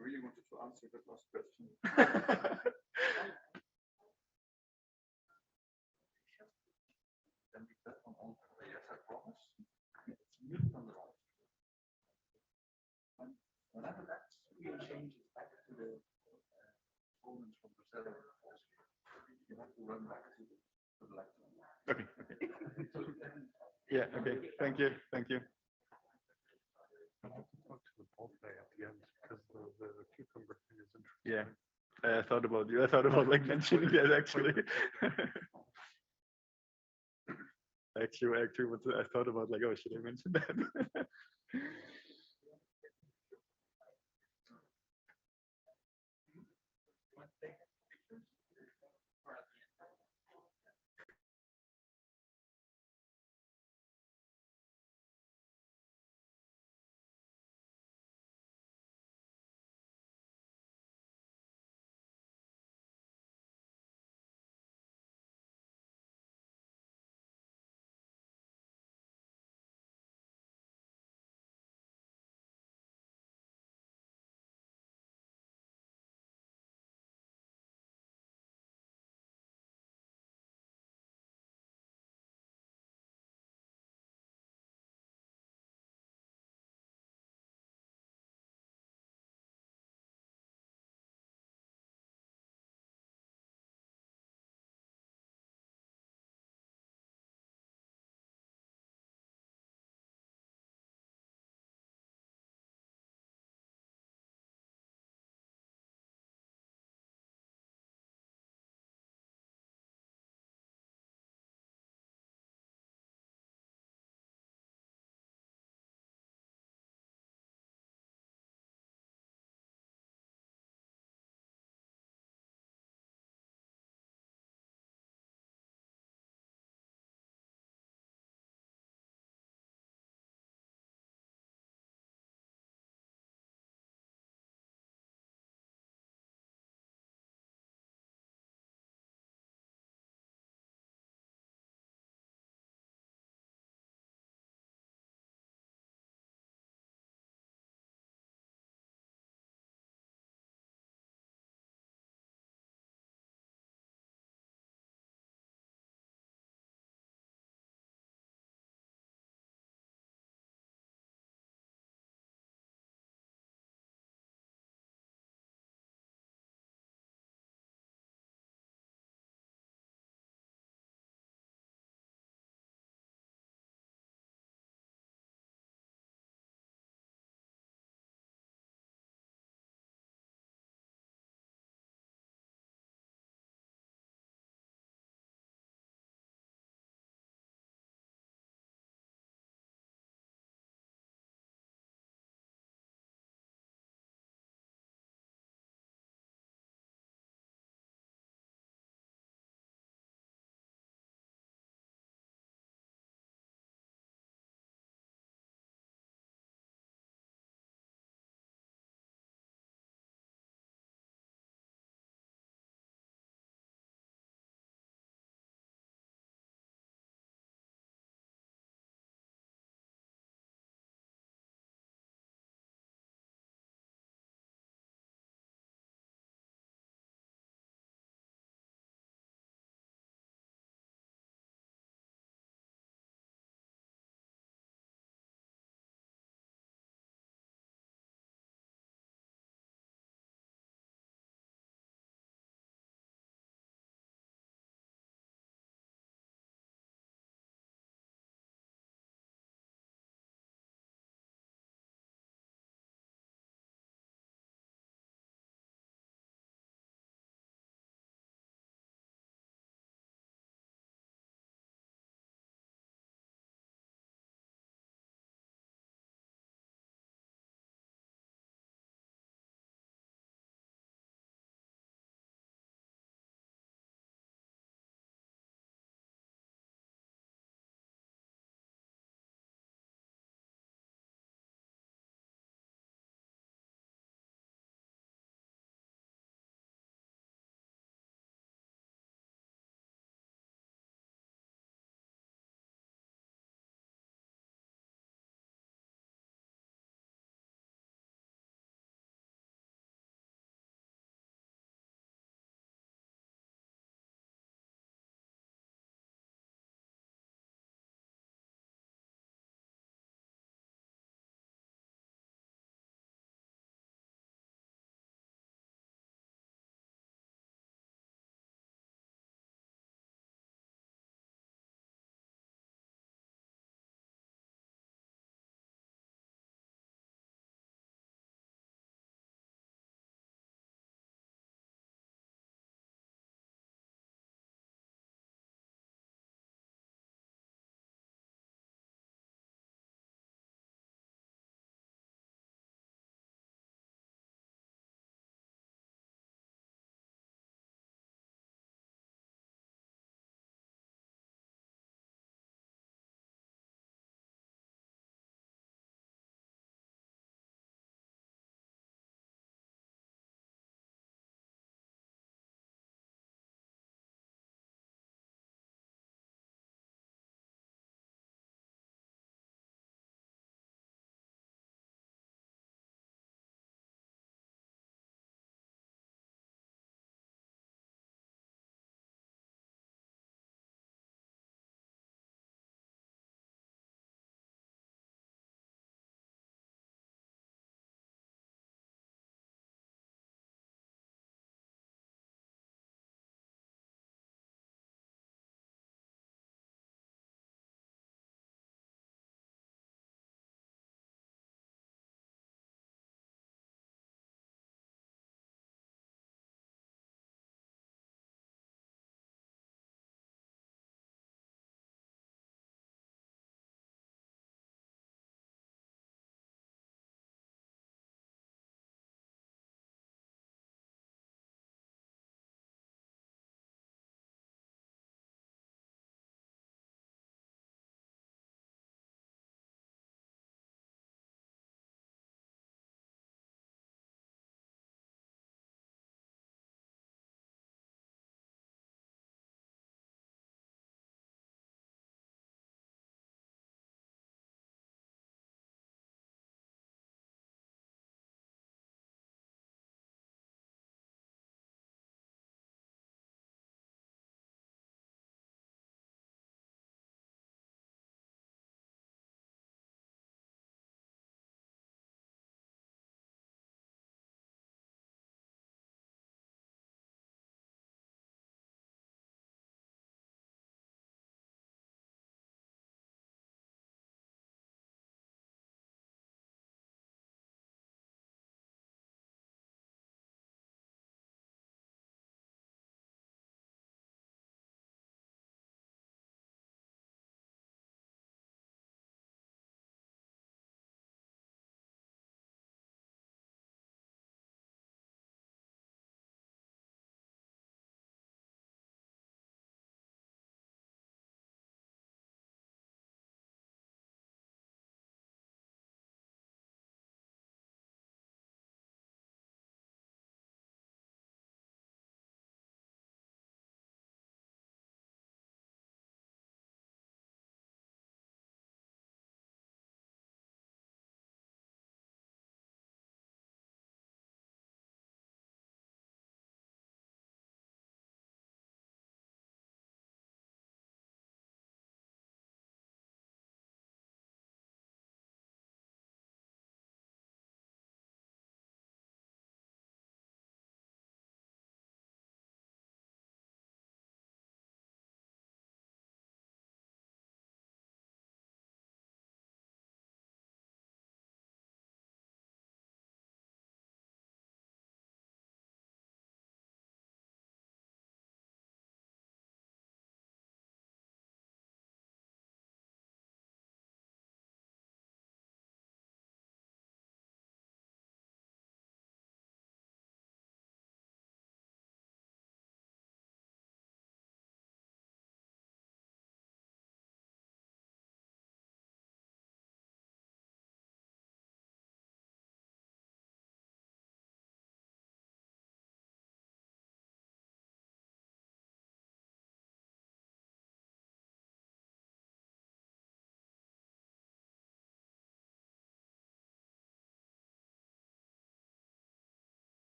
Really wanted to answer that last question. Okay. Yeah. Okay. Thank you. Thank you. I have to talk to the ball guy at the end because the cucumber thing is interesting. Yeah. I thought about you. I thought about like mentioning that actually. actually, what I thought about like, oh, should I mention that?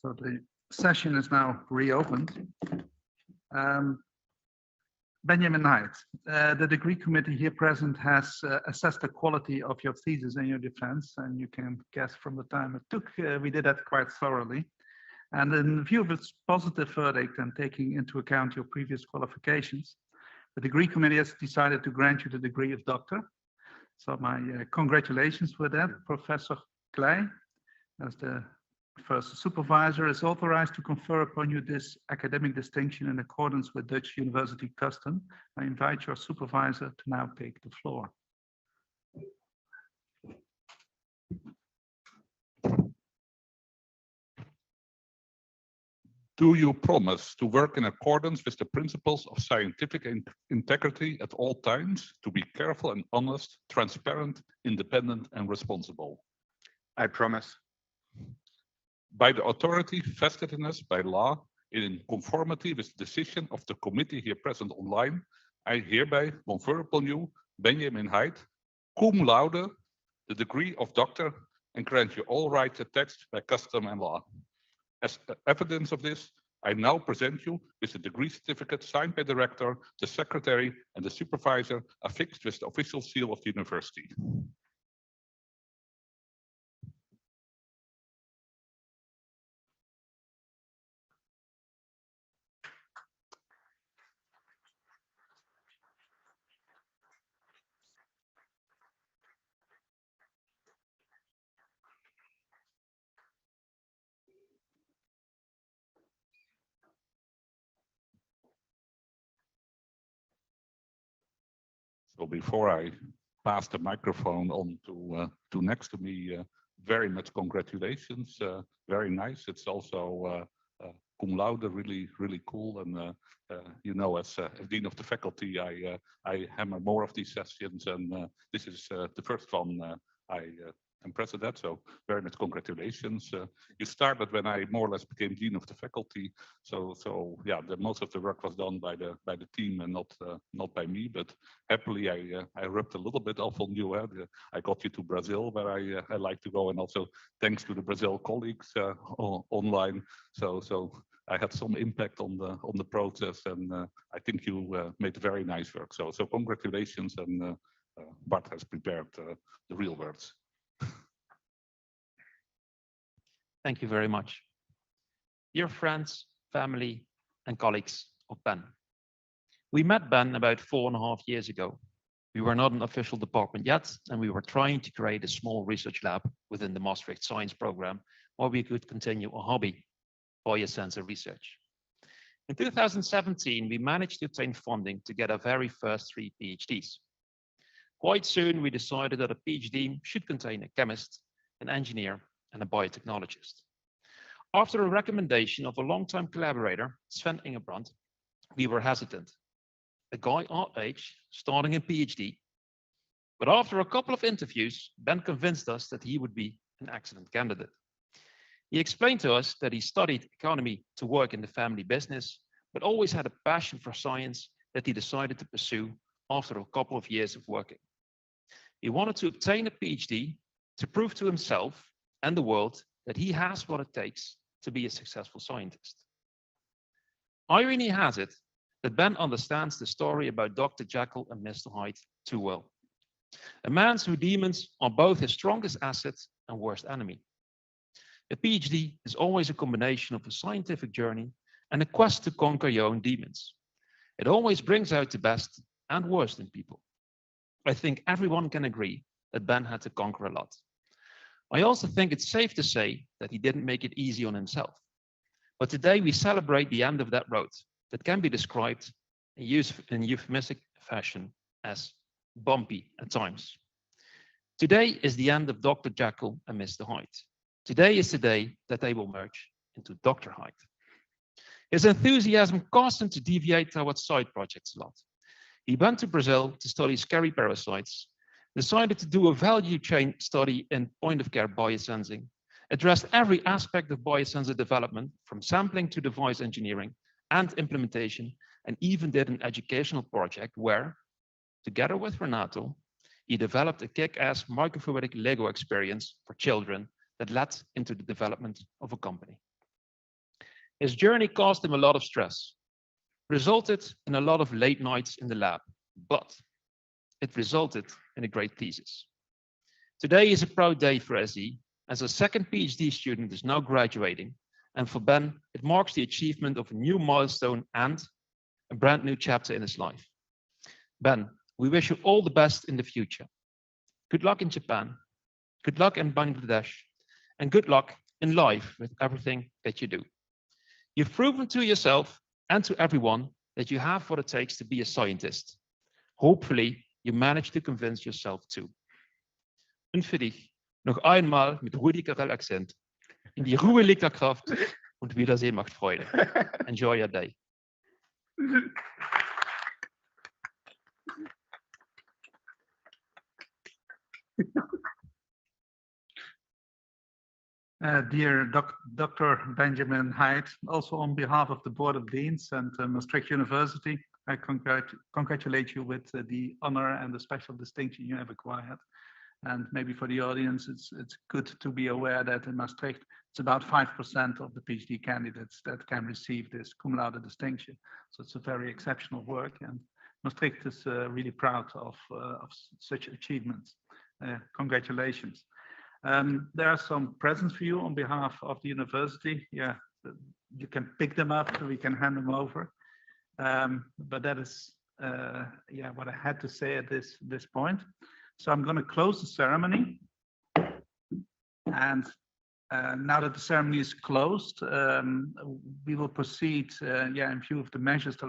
So the session is now reopened. Benjamin Heidt, the degree committee here present has assessed the quality of your thesis and your defense, and you can guess from the time it took, we did that quite thoroughly. And in view of its positive verdict and taking into account your previous qualifications, the degree committee has decided to grant you the degree of doctor. So my congratulations for that. Professor Klei, as the first supervisor, is authorized to confer upon you this academic distinction in accordance with Dutch university custom. I invite your supervisor to now take the floor. Do you promise to work in accordance with the principles of scientific integrity at all times, to be careful and honest, transparent, independent, and responsible? I promise. By the authority vested in us by law, in conformity with the decision of the committee here present online, I hereby confer upon you, Benjamin Heidt, cum laude, the degree of doctor, and grant you all rights attached by custom and law. As evidence of this, I now present you with the degree certificate signed by the rector, the secretary, and the supervisor, affixed with the official seal of the university. So before I pass the microphone on to next to me, very much congratulations. Very nice. It's also cum laude, really cool. And you know, as dean of the faculty, I hammer more of these sessions, and this is the first one I am present at. So very much congratulations. You started when I more or less became dean of the faculty. So yeah, most of the work was done by the team and not by me. But happily, I rubbed a little bit off on you. I got you to Brazil, where I like to go, and also thanks to the Brazil colleagues online. So I had some impact on the process, and I think you made very nice work. So congratulations, and Bart has prepared the real words. Thank you very much. Dear friends, family, and colleagues of Ben. We met Ben about 4.5 years ago. We were not an official department yet, and we were trying to create a small research lab within the Maastricht science program where we could continue a hobby, biosensor research. In 2017, we managed to obtain funding to get our very first 3 PhDs. Quite soon, we decided that a PhD should contain a chemist, an engineer, and a biotechnologist. After a recommendation of a long-time collaborator, Sven Ingebrand, we were hesitant. A guy our age, starting a PhD. But after a couple of interviews, Ben convinced us that he would be an excellent candidate. He explained to us that he studied economy to work in the family business, but always had a passion for science that he decided to pursue after a couple of years of working. He wanted to obtain a PhD to prove to himself and the world that he has what it takes to be a successful scientist. Irony has it that Ben understands the story about Dr. Jekyll and Mr. Hyde too well. A man whose demons are both his strongest asset and worst enemy. A PhD is always a combination of a scientific journey and a quest to conquer your own demons. It always brings out the best and worst in people. I think everyone can agree that Ben had to conquer a lot. I also think it's safe to say that he didn't make it easy on himself. But today we celebrate the end of that road that can be described in euphemistic fashion as bumpy at times. Today is the end of Dr. Jekyll and Mr. Hyde. Today is the day that they will merge into Dr. Hyde. His enthusiasm caused him to deviate towards side projects a lot. He went to Brazil to study scary parasites, decided to do a value chain study in point-of-care biosensing, addressed every aspect of biosensor development from sampling to device engineering and implementation, and even did an educational project where, together with Renato, he developed a kick-ass microfluidic Lego experience for children that led into the development of a company. His journey caused him a lot of stress, resulted in a lot of late nights in the lab, but it resulted in a great thesis. Today is a proud day for SE, as a second PhD student is now graduating, and for Ben, it marks the achievement of a new milestone and a brand new chapter in his life. Ben, we wish you all the best in the future. Good luck in Japan, good luck in Bangladesh, and good luck in life with everything that you do. You've proven to yourself and to everyone that you have what it takes to be a scientist. Hopefully, you manage to convince yourself too. Und für dich noch einmal mit ruhigerem Akzent. In die Ruhe liegt der Kraft und Wiedersehen macht Freude. Enjoy your day. Dear Dr. Benjamin Heidt, also on behalf of the Board of Deans and Maastricht University, I congratulate you with the honor and the special distinction you have acquired. And maybe for the audience, it's good to be aware that in Maastricht, it's about 5% of the PhD candidates that can receive this cum laude distinction. So it's a very exceptional work, and Maastricht is really proud of such achievements. Congratulations. There are some presents for you on behalf of the university. Yeah, you can pick them up, so we can hand them over. But that is yeah, what I had to say at this point. So I'm going to close the ceremony. And now that the ceremony is closed, we will proceed, yeah, in view of the measures that